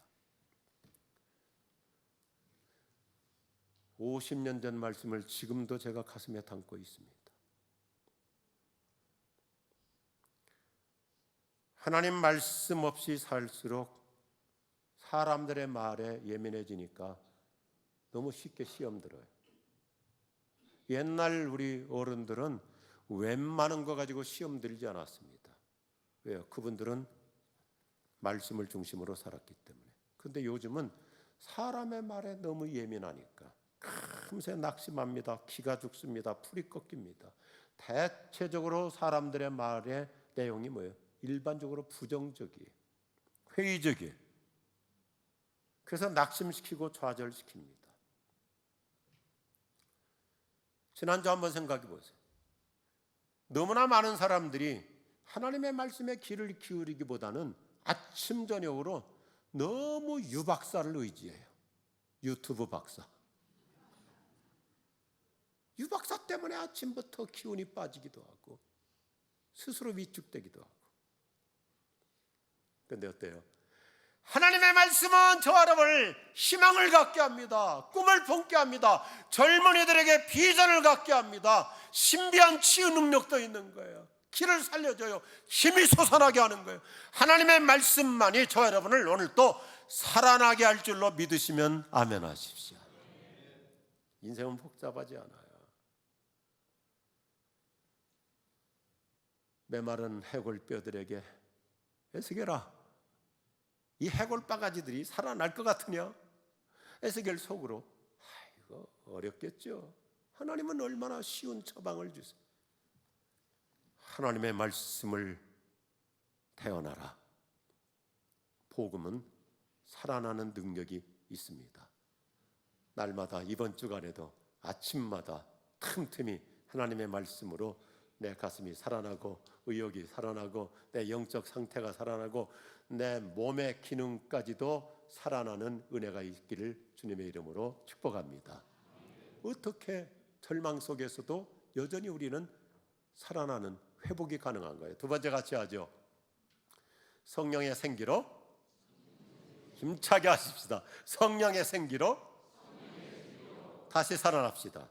50년 전 말씀을 지금도 제가 가슴에 담고 있습니다. 하나님 말씀 없이 살수록 사람들의 말에 예민해지니까 너무 쉽게 시험 들어요. 옛날 우리 어른들은 웬만한 거 가지고 시험 들지 않았습니다. 왜요? 그분들은 말씀을 중심으로 살았기 때문에. 그런데 요즘은 사람의 말에 너무 예민하니까 금세 낙심합니다. 기가 죽습니다. 풀이 꺾입니다. 대체적으로 사람들의 말의 내용이 뭐예요? 일반적으로 부정적이에요. 회의적이에요. 그래서 낙심시키고 좌절시킵니다. 지난주 한번 생각해 보세요. 너무나 많은 사람들이 하나님의 말씀에 귀를 기울이기보다는 아침 저녁으로 너무 유 박사를 의지해요. 유튜브 박사. 유 박사 때문에 아침부터 기운이 빠지기도 하고 스스로 위축되기도 하고. 그런데 어때요? 하나님의 말씀은 저 여러분을 희망을 갖게 합니다. 꿈을 품게 합니다. 젊은이들에게 비전을 갖게 합니다. 신비한 치유 능력도 있는 거예요. 길을 살려줘요. 힘이 솟아나게 하는 거예요. 하나님의 말씀만이 저 여러분을 오늘 또 살아나게 할 줄로 믿으시면 아멘 하십시오. 인생은 복잡하지 않아요. 메마른 해골뼈들에게 에스겔아, 이 해골 바가지들이 살아날 것 같으냐? 에스겔 속으로 이거 어렵겠죠. 하나님은 얼마나 쉬운 처방을 주세요. 하나님의 말씀을 태어나라. 복음은 살아나는 능력이 있습니다. 날마다 이번 주간에도 아침마다 틈틈이 하나님의 말씀으로 내 가슴이 살아나고 의욕이 살아나고 내 영적 상태가 살아나고 내 몸의 기능까지도 살아나는 은혜가 있기를 주님의 이름으로 축복합니다. 어떻게 절망 속에서도 여전히 우리는 살아나는 회복이 가능한 거예요? 두 번째 같이 하죠. 성령의 생기로 힘차게 하십시다. 성령의 생기로 다시 살아납시다.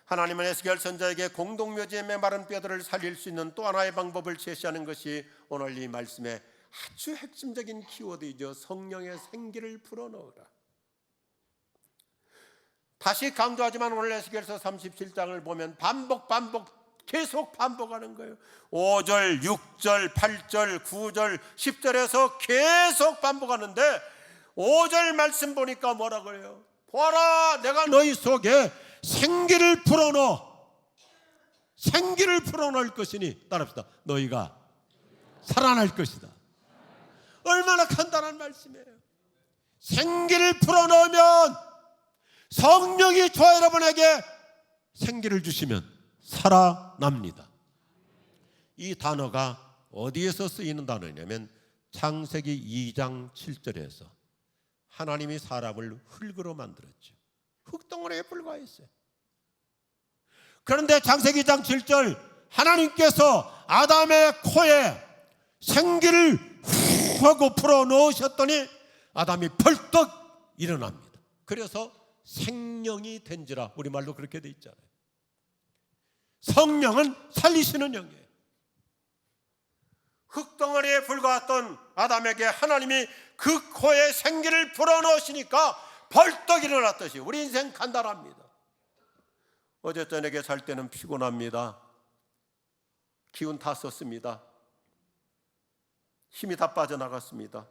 하나님은 에스겔 선지자에게 공동묘지의 메마른 뼈들을 살릴 수 있는 또 하나의 방법을 제시하는 것이 오늘 이 말씀의 아주 핵심적인 키워드이죠. 성령의 생기를 불어넣으라. 다시 강조하지만 오늘 에스겔서 37장을 보면 반복 계속 반복하는 거예요. 5절, 6절, 8절, 9절, 10절에서 계속 반복하는데 5절 말씀 보니까 뭐라 그래요? 보아라, 내가 너희 속에 생기를 풀어넣을 것이니 따라합시다. 너희가 살아날 것이다. 얼마나 간단한 말씀이에요. 생기를 풀어넣으면 성령이 저 여러분에게 생기를 주시면 살아납니다. 이 단어가 어디에서 쓰이는 단어냐면 창세기 2장 7절에서 하나님이 사람을 흙으로 만들었죠. 흙덩어리에 불과했어요. 그런데 창세기 2장 7절 하나님께서 아담의 코에 생기를 후 하고 풀어넣으셨더니 아담이 벌떡 일어납니다. 그래서 생명이 된지라 우리말로 그렇게 돼 있잖아요. 성령은 살리시는 영이에요. 흙덩어리에 불과했던 아담에게 하나님이 그 코에 생기를 불어넣으시니까 벌떡 일어났듯이 우리 인생 간단합니다. 어제 저녁에 잘 때는 피곤합니다. 기운 다 썼습니다. 힘이 다 빠져나갔습니다.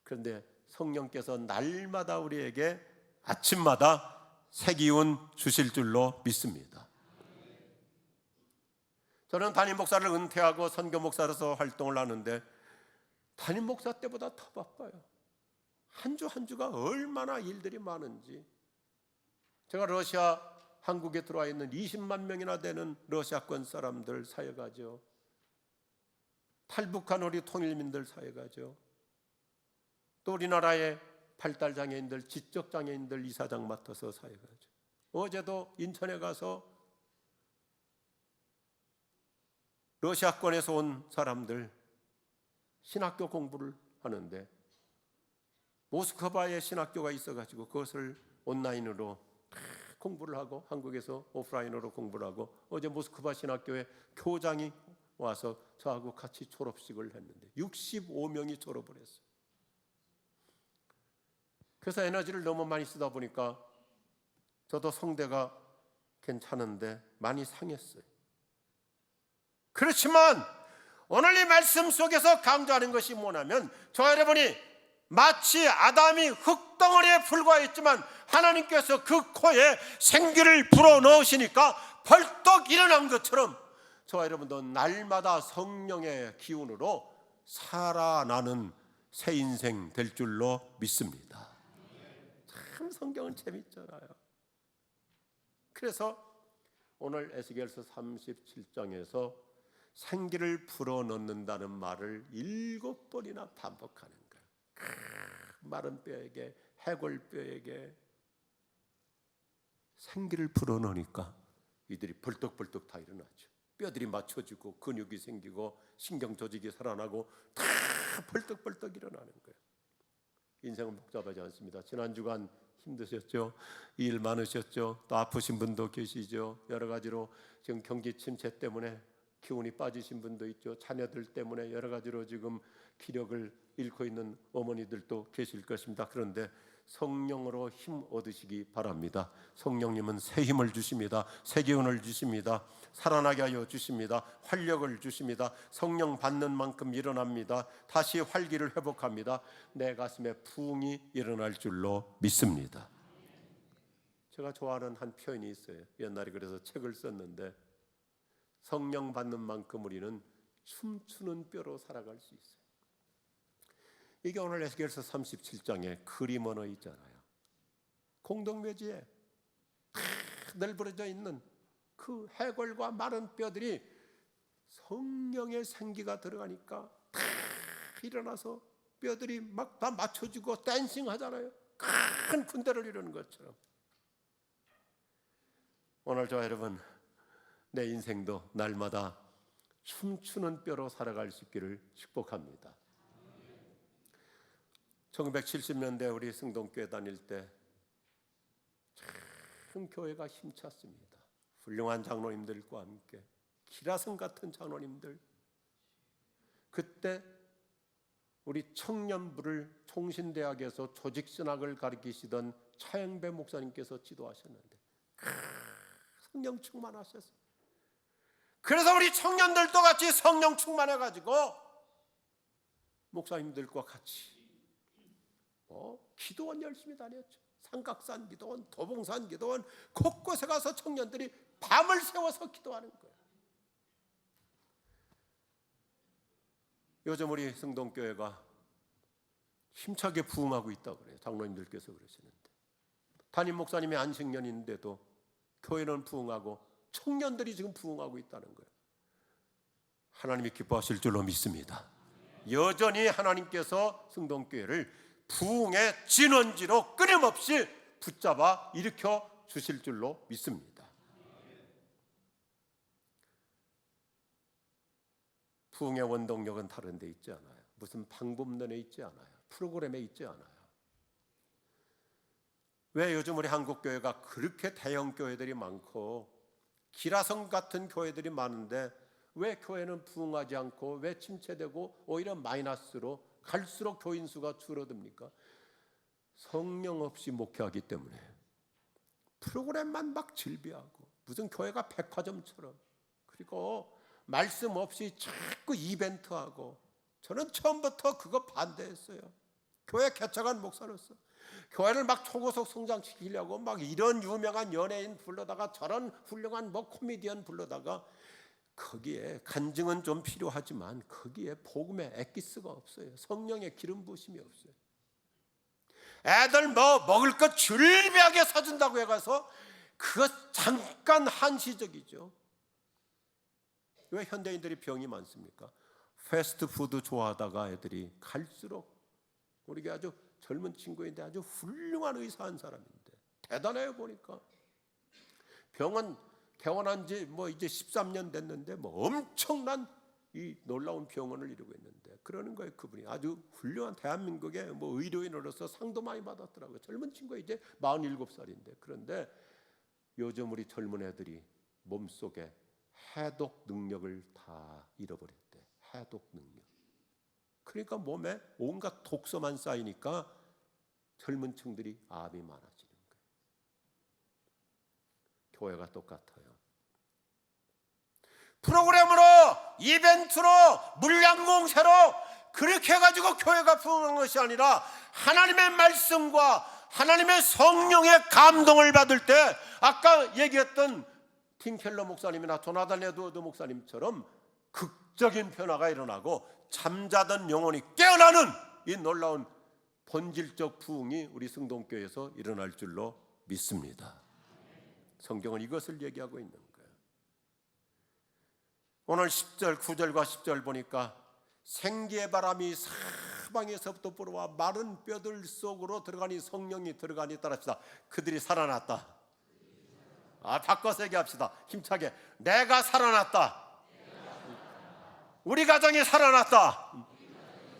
그런데 성령께서 날마다 우리에게 아침마다 새 기운 주실 줄로 믿습니다. 저는 담임 목사를 은퇴하고 선교 목사로서 활동을 하는데 담임 목사 때보다 더 바빠요. 한 주 한 주가 얼마나 일들이 많은지. 제가 러시아 한국에 들어와 있는 20만 명이나 되는 러시아권 사람들 사역하죠. 탈북한 우리 통일민들 사역하죠. 또 우리나라의 발달장애인들, 지적장애인들 이사장 맡아서 사역하죠. 어제도 인천에 가서 러시아권에서 온 사람들 신학교 공부를 하는데 모스크바에 신학교가 있어가지고 그것을 온라인으로 공부를 하고 한국에서 오프라인으로 공부를 하고 어제 모스크바 신학교에 교장이 와서 저하고 같이 졸업식을 했는데 65명이 졸업을 했어요. 그래서 에너지를 너무 많이 쓰다 보니까 저도 성대가 괜찮은데 많이 상했어요. 그렇지만 오늘 이 말씀 속에서 강조하는 것이 뭐냐면 저 여러분이 마치 아담이 흙덩어리에 불과했지만 하나님께서 그 코에 생기를 불어넣으시니까 벌떡 일어난 것처럼 저와 여러분도 날마다 성령의 기운으로 살아나는 새 인생 될 줄로 믿습니다. 참 성경은 재밌잖아요. 그래서 오늘 에스겔서 37장에서 생기를 불어넣는다는 말을 7번이나 반복하는 거예요. 마른 뼈에게, 해골뼈에게 생기를 불어넣으니까 이들이 벌떡벌떡 다 일어나죠. 뼈들이 맞춰지고 근육이 생기고 신경 조직이 살아나고 다 벌떡벌떡 일어나는 거예요. 인생은 복잡하지 않습니다. 지난 주간 힘드셨죠? 일 많으셨죠? 또 아프신 분도 계시죠? 여러 가지로 지금 경기 침체 때문에 기운이 빠지신 분도 있죠. 자녀들 때문에 여러 가지로 지금 기력을 잃고 있는 어머니들도 계실 것입니다. 그런데 성령으로 힘 얻으시기 바랍니다. 성령님은 새 힘을 주십니다. 새 기운을 주십니다. 살아나게 하여 주십니다. 활력을 주십니다. 성령 받는 만큼 일어납니다. 다시 활기를 회복합니다. 내 가슴에 부흥이 일어날 줄로 믿습니다. 제가 좋아하는 한 표현이 있어요. 옛날에 그래서 책을 썼는데 성령 받는 만큼 우리는 춤추는 뼈로 살아갈 수 있어요. 이게 오늘 에스겔서 37장에 그림 언어 있잖아요. 공동묘지에 다 널브러져 있는 그 해골과 마른 뼈들이 성령의 생기가 들어가니까 다 일어나서 뼈들이 막 다 맞춰지고 댄싱 하잖아요. 큰 군대를 이루는 것처럼. 오늘 저 여러분, 내 인생도 날마다 춤추는 뼈로 살아갈 수 있기를 축복합니다. 1970년대 우리 승동교회 다닐 때 참 교회가 힘찼습니다. 훌륭한 장로님들과 함께 기라성 같은 장로님들, 그때 우리 청년부를 총신대학에서 조직신학을 가르치시던 차영배 목사님께서 지도하셨는데 성령 충만하셨어요. 그래서 우리 청년들도 같이 성령 충만해가지고 목사님들과 같이 기도원 열심히 다녔죠. 삼각산 기도원, 도봉산 기도원, 곳곳에 가서 청년들이 밤을 새워서 기도하는 거예요. 요즘 우리 승동교회가 힘차게 부흥하고 있다고 그래요. 장로님들께서 그러시는데, 담임 목사님이 안식년인데도 교회는 부흥하고 청년들이 지금 부흥하고 있다는 거예요. 하나님이 기뻐하실 줄로 믿습니다. 여전히 하나님께서 승동교회를 부흥의 진원지로 끊임없이 붙잡아 일으켜 주실 줄로 믿습니다. 부흥의 원동력은 다른 데 있지 않아요. 무슨 방법론에 있지 않아요. 프로그램에 있지 않아요. 왜 요즘 우리 한국교회가 그렇게 대형 교회들이 많고 기라성 같은 교회들이 많은데 왜 교회는 부흥하지 않고 왜 침체되고 오히려 마이너스로 갈수록 교인 수가 줄어듭니까? 성령 없이 목회하기 때문에. 프로그램만 막 즐비하고 무슨 교회가 백화점처럼, 그리고 말씀 없이 자꾸 이벤트하고. 저는 처음부터 그거 반대했어요. 교회 개척한 목사로서 교회를 막 초고속 성장시키려고 막 이런 유명한 연예인 불러다가 저런 훌륭한 코미디언 불러다가 거기에 간증은 좀 필요하지만 거기에 복음의 엑기스가 없어요. 성령의 기름 부으심이 없어요. 애들 먹을 것 줄비하게 사준다고 해가서 그거 잠깐 한시적이죠. 왜 현대인들이 병이 많습니까? 패스트푸드 좋아하다가 애들이 갈수록, 우리가 아주 젊은 친구인데 아주 훌륭한 의사 한 사람인데 대단해요. 보니까 병원 개원한 지 이제 13년 됐는데 엄청난 이 놀라운 병원을 이루고 있는데, 그러는 거예요. 그분이 아주 훌륭한 대한민국의 의료인으로서 상도 많이 받았더라고요. 젊은 친구가 이제 47살인데. 그런데 요즘 우리 젊은 애들이 몸속에 해독 능력을 다 잃어버렸대. 해독 능력. 그러니까 몸에 온갖 독소만 쌓이니까 젊은 층들이 암이 많아지는 거예요. 교회가 똑같아요. 프로그램으로, 이벤트로, 물량 공세로 그렇게 해가지고 교회가 부흥한 것이 아니라 하나님의 말씀과 하나님의 성령의 감동을 받을 때, 아까 얘기했던 팀 켈러 목사님이나 조나단 에드워드 목사님처럼 극적인 변화가 일어나고 잠자던 영혼이 깨어나는 이 놀라운 본질적 부흥이 우리 승동교회에서 일어날 줄로 믿습니다. 성경은 이것을 얘기하고 있는 거예요. 오늘 10절, 9절과 10절 보니까 생기의 바람이 사방에서부터 불어와 마른 뼈들 속으로 들어가니 성령이 들어가니 따라합시다. 그들이 살아났다. 바꿔서 얘기합시다. 힘차게. 내가 살아났다. 우리 가정이 살아났다.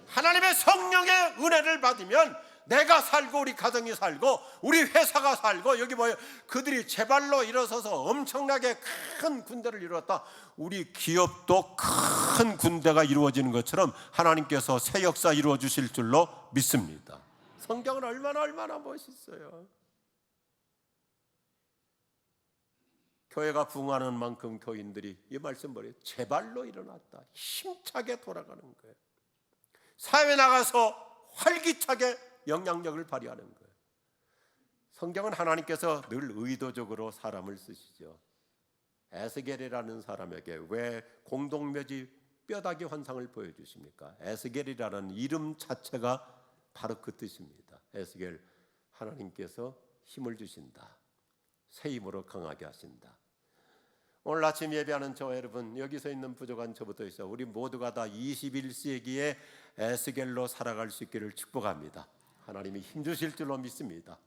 하나님의 성령의 은혜를 받으면 내가 살고 우리 가정이 살고 우리 회사가 살고, 여기 뭐예요? 그들이 제발로 일어서서 엄청나게 큰 군대를 이루었다. 우리 기업도 큰 군대가 이루어지는 것처럼 하나님께서 새 역사 이루어 주실 줄로 믿습니다. 성경은 얼마나 멋있어요. 교회가 부흥하는 만큼 교인들이 이 말씀 뭐래요? 제발로 일어났다. 힘차게 돌아가는 거예요. 사회에 나가서 활기차게 영향력을 발휘하는 거예요. 성경은 하나님께서 늘 의도적으로 사람을 쓰시죠. 에스겔이라는 사람에게 왜 공동묘지 뼈다귀 환상을 보여주십니까? 에스겔이라는 이름 자체가 바로 그 뜻입니다. 에스겔, 하나님께서 힘을 주신다. 새 힘으로 강하게 하신다. 오늘 아침 예배하는 저와 여러분, 여기서 있는 부족한 저부터 해서 우리 모두가 다 21세기의 에스겔로 살아갈 수 있기를 축복합니다. 하나님이 힘주실 줄로 믿습니다.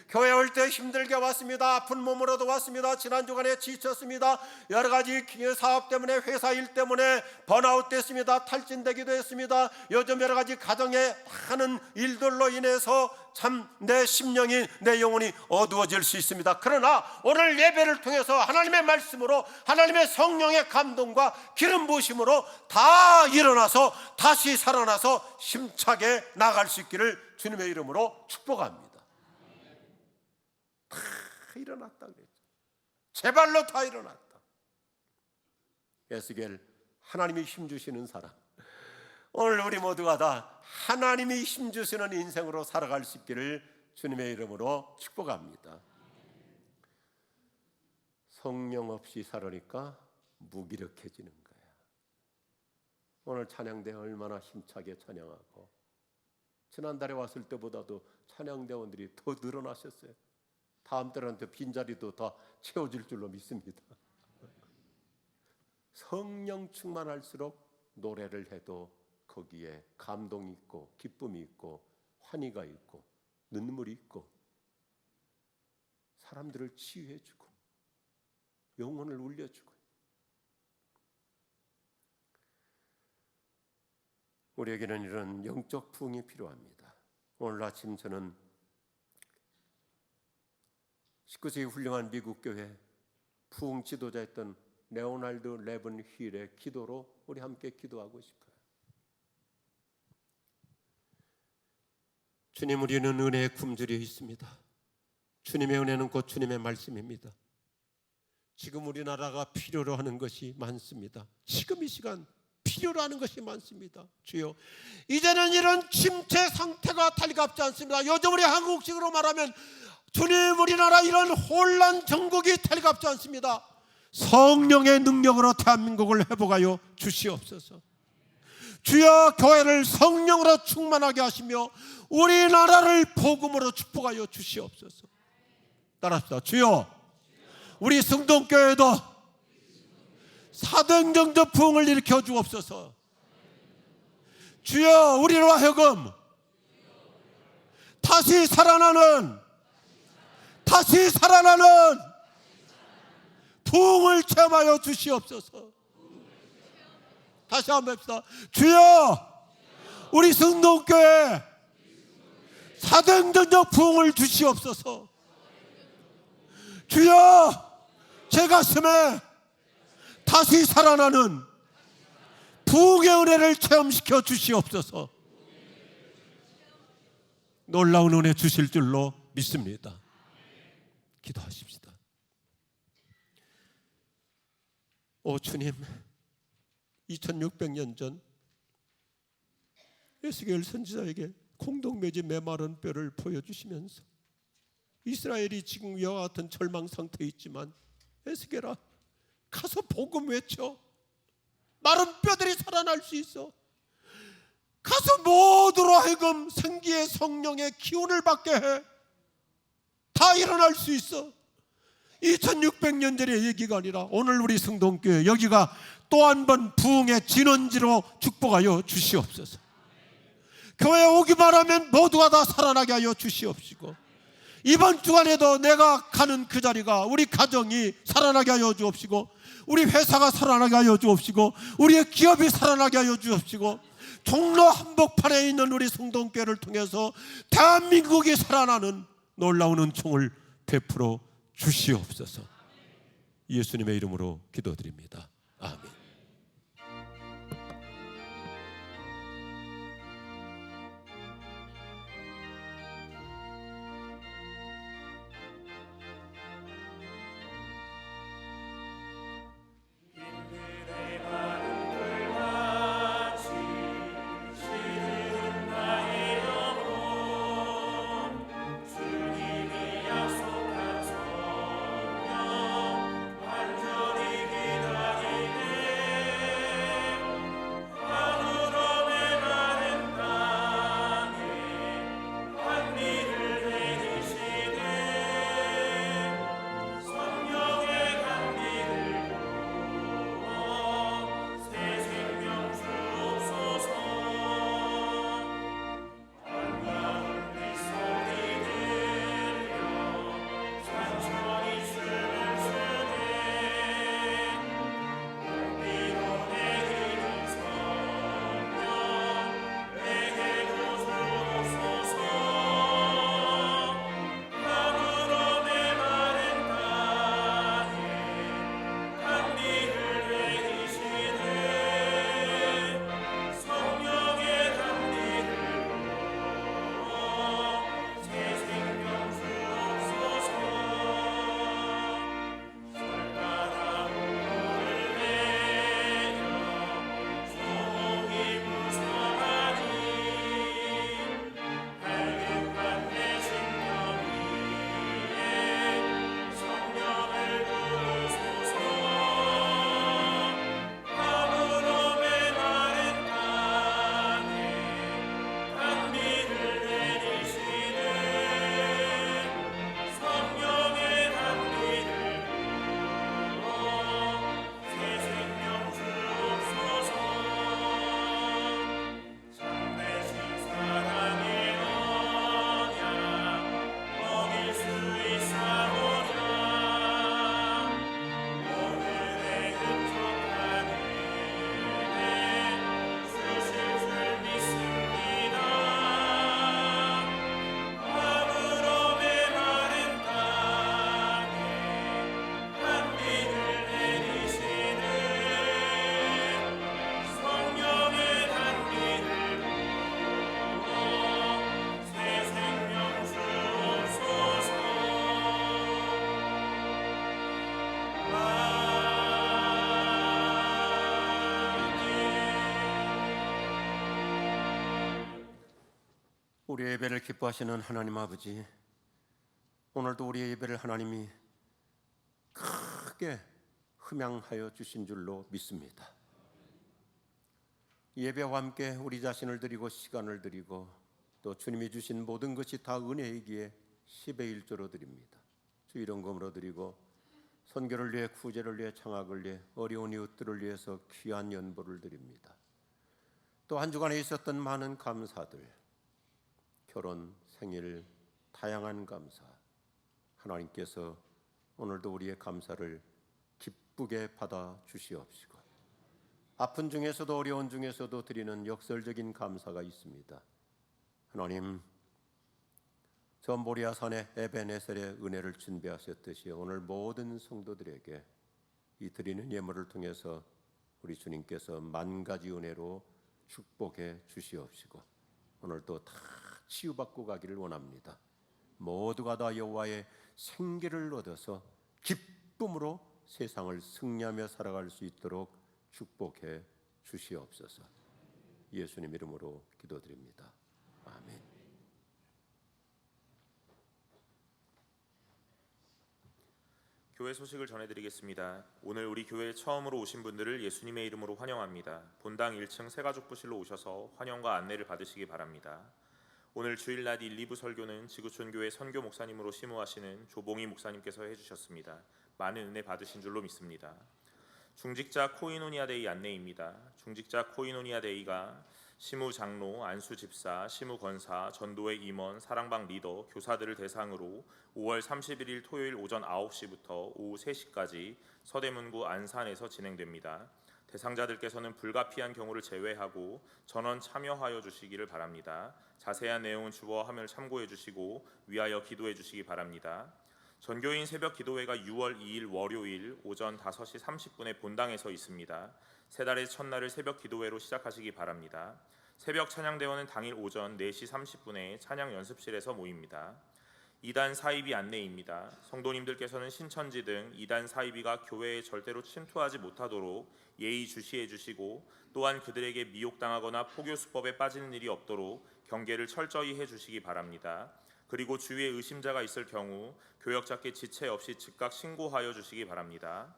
교회 올 때 힘들게 왔습니다. 아픈 몸으로도 왔습니다. 지난 주간에 지쳤습니다. 여러 가지 사업 때문에, 회사 일 때문에 번아웃 됐습니다. 탈진되기도 했습니다. 요즘 여러 가지 가정에 하는 일들로 인해서 참 내 심령이, 내 영혼이 어두워질 수 있습니다. 그러나 오늘 예배를 통해서 하나님의 말씀으로, 하나님의 성령의 감동과 기름 부으심으로 다 일어나서 다시 살아나서 힘차게 나갈 수 있기를 주님의 이름으로 축복합니다. 다 일어났다 그랬죠. 제발로 다 일어났다. 에스겔, 하나님이 힘주시는 사람. 오늘 우리 모두가 다 하나님이 힘주시는 인생으로 살아갈 수 있기를 주님의 이름으로 축복합니다. 성령 없이 살으니까 무기력해지는 거야. 오늘 찬양대 얼마나 힘차게 찬양하고, 지난달에 왔을 때보다도 찬양대원들이 더 늘어나셨어요. 다음 달한테 빈자리도 다 채워질 줄로 믿습니다. 성령 충만할수록 노래를 해도 거기에 감동이 있고, 기쁨이 있고, 환희가 있고, 눈물이 있고, 사람들을 치유해주고 영혼을 울려주고. 우리에게는 이런 영적 부흥이 필요합니다. 오늘 아침 저는 19세기 훌륭한 미국 교회 부흥 지도자였던 레오날드 레븐 휠의 기도로 우리 함께 기도하고 싶어요. 주님, 우리는 은혜에 굶주려 있습니다. 주님의 은혜는 곧 주님의 말씀입니다. 지금 우리나라가 필요로 하는 것이 많습니다. 지금 이 시간 필요로 하는 것이 많습니다. 주여, 이제는 이런 침체 상태가 달갑지 않습니다. 요즘 우리 한국식으로 말하면, 주님, 우리나라 이런 혼란 정국이 달갑지 않습니다. 성령의 능력으로 대한민국을 회복하여 주시옵소서. 주여, 교회를 성령으로 충만하게 하시며 우리나라를 복음으로 축복하여 주시옵소서. 따라합시다. 주여, 우리 성동교회도 사도행전적 부흥을 일으켜 주옵소서. 주여, 우리로 하여금 다시 살아나는 부흥을 체험하여 주시옵소서. 다시 한번 합시다. 주여, 우리 성동교회 사도행전적 부흥을 주시옵소서. 주여, 제 가슴에 다시 살아나는 부흥의 은혜를 체험시켜 주시옵소서. 놀라운 은혜 주실 줄로 믿습니다. 기도하십시다. 오 주님, 2600년 전 에스겔 선지자에게 공동묘지 메마른 뼈를 보여주시면서, 이스라엘이 지금 이와 같은 절망 상태에 있지만 에스겔아, 가서 복음 외쳐. 마른 뼈들이 살아날 수 있어. 가서 모두로 하여금 생기의 성령의 기운을 받게 해. 다 일어날 수 있어. 2600년 전의 얘기가 아니라 오늘 우리 성동교회 여기가 또 한 번 부흥의 진원지로 축복하여 주시옵소서. 교회 오기만 하면 모두가 다 살아나게 하여 주시옵시고, 이번 주간에도 내가 가는 그 자리가, 우리 가정이 살아나게 하여 주옵시고, 우리 회사가 살아나게 하여 주옵시고, 우리의 기업이 살아나게 하여 주옵시고, 종로 한복판에 있는 우리 성동교회를 통해서 대한민국이 살아나는 놀라운 은총을 베풀어 주시옵소서. 예수님의 이름으로 기도드립니다. 아멘. 주님이 약속한 성령 완전히 기다리 우리 예배를 기뻐하시는 하나님 아버지, 오늘도 우리의 예배를 하나님이 크게 흠양하여 주신 줄로 믿습니다. 예배와 함께 우리 자신을 드리고 시간을 드리고 또 주님이 주신 모든 것이 다 은혜이기에 10의 1조로 드립니다. 주 이름으로 드리고 선교를 위해 구제를 위해 창학을 위해 어려운 이웃들을 위해서 귀한 연보를 드립니다. 또 한 주간에 있었던 많은 감사들, 결혼, 생일, 다양한 감사, 하나님께서 오늘도 우리의 감사를 기쁘게 받아 주시옵시고, 아픈 중에서도 어려운 중에서도 드리는 역설적인 감사가 있습니다. 하나님, 저 모리아 산에 에베네셀의 은혜를 준비하셨듯이 오늘 모든 성도들에게 이 드리는 예물을 통해서 우리 주님께서 만 가지 은혜로 축복해 주시옵시고, 오늘도 다 치유받고 가기를 원합니다. 모두가 다 여호와의 생기를 얻어서 기쁨으로 세상을 승리하며 살아갈 수 있도록 축복해 주시옵소서. 예수님 이름으로 기도드립니다. 아멘. 교회 소식을 전해드리겠습니다. 오늘 우리 교회에 처음으로 오신 분들을 예수님의 이름으로 환영합니다. 본당 1층 새가족부실로 오셔서 환영과 안내를 받으시기 바랍니다. 오늘 주일 낮 1, 2부 설교는 지구촌교회 선교 목사님으로 심우하시는 조봉희 목사님께서 해주셨습니다. 많은 은혜 받으신 줄로 믿습니다. 중직자 코이노니아 데이 안내입니다. 중직자 코이노니아 데이가 시무 장로, 안수 집사, 시무 권사, 전도회 임원, 사랑방 리더, 교사들을 대상으로 5월 31일 토요일 오전 9시부터 오후 3시까지 서대문구 안산에서 진행됩니다. 대상자들께서는 불가피한 경우를 제외하고 전원 참여하여 주시기를 바랍니다. 자세한 내용은 주보와 화면을 참고해 주시고 위하여 기도해 주시기 바랍니다. 전교인 새벽 기도회가 6월 2일 월요일 오전 5시 30분에 본당에서 있습니다. 세 달의 첫날을 새벽 기도회로 시작하시기 바랍니다. 새벽 찬양대원은 당일 오전 4시 30분에 찬양 연습실에서 모입니다. 2단 사이비 안내입니다. 성도님들께서는 신천지 등 2단 사이비가 교회에 절대로 침투하지 못하도록 예의 주시해 주시고, 또한 그들에게 미혹당하거나 포교수법에 빠지는 일이 없도록 경계를 철저히 해주시기 바랍니다. 그리고 주위에 의심자가 있을 경우 교역자께 지체 없이 즉각 신고하여 주시기 바랍니다.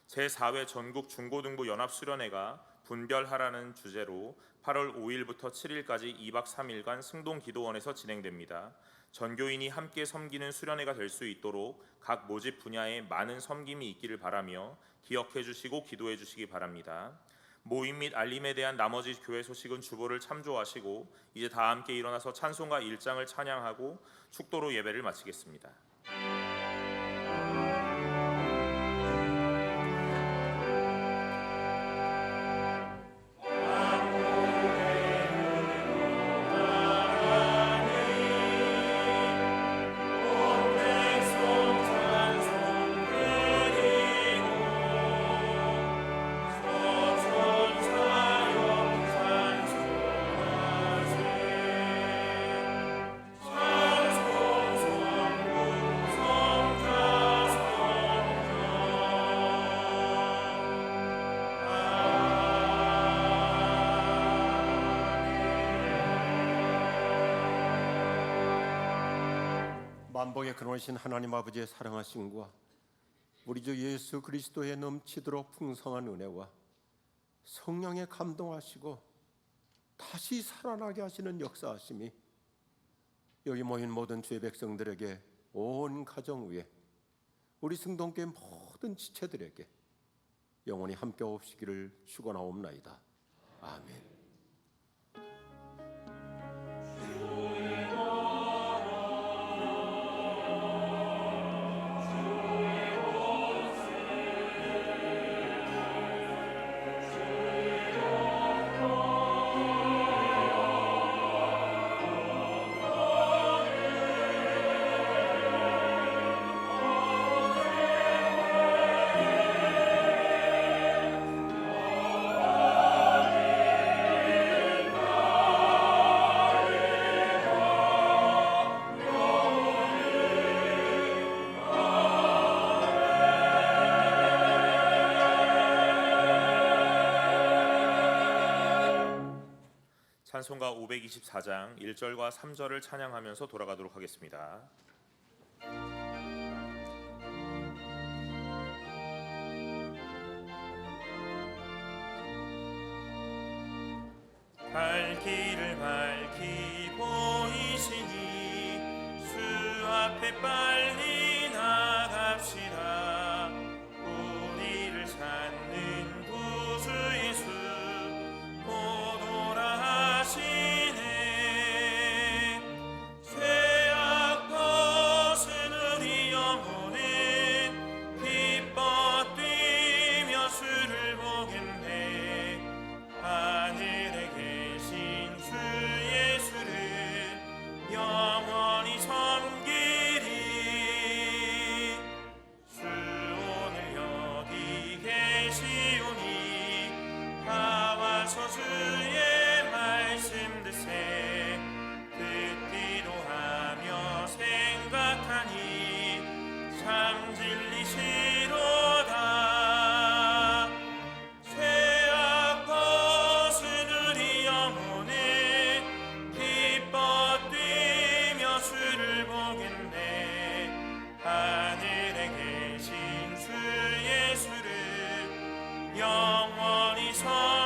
제4회 전국 중고등부 연합수련회가 분별하라는 주제로 8월 5일부터 7일까지 2박 3일간 승동기도원에서 진행됩니다. 전교인이 함께 섬기는 수련회가 될 수 있도록 각 모집 분야에 많은 섬김이 있기를 바라며 기억해 주시고 기도해 주시기 바랍니다. 모임 및 알림에 대한 나머지 교회 소식은 주보를 참조하시고 이제 다 함께 일어나서 찬송가 1장을 찬양하고 축도로 예배를 마치겠습니다. 만복의 근원이신 하나님 아버지의 사랑하심과 우리 주 예수 그리스도의 넘치도록 풍성한 은혜와 성령의 감동하시고 다시 살아나게 하시는 역사하심이 여기 모인 모든 주의 백성들에게, 온 가정 위에 우리 승동교회 모든 지체들에게 영원히 함께 없으시기를 축원하옵나이다. 아멘. 찬송가 524장 1절과 3절을 찬양하면서 돌아가도록 하겠습니다. 갈 길을 밝히 보이시니 주 앞에 빨리 나갑시다. 우리를 찾는 구주 예수 곧 오라 하시네. 죄악 벗은 우리 영혼은 기뻐 뛰며 주를 보겠네. 하늘에 계신 주 예수를 영원히 섬기리. 주 오늘 여기 계시오니 다 와서 주의 말씀 듣세. 듣기도 하며 생각하니 참 진리시로다. 죄악 벗은 우리 영혼은 기뻐 뛰며 주를 보겠네. 하늘에 계신 주 예수를 영원히 섬기리.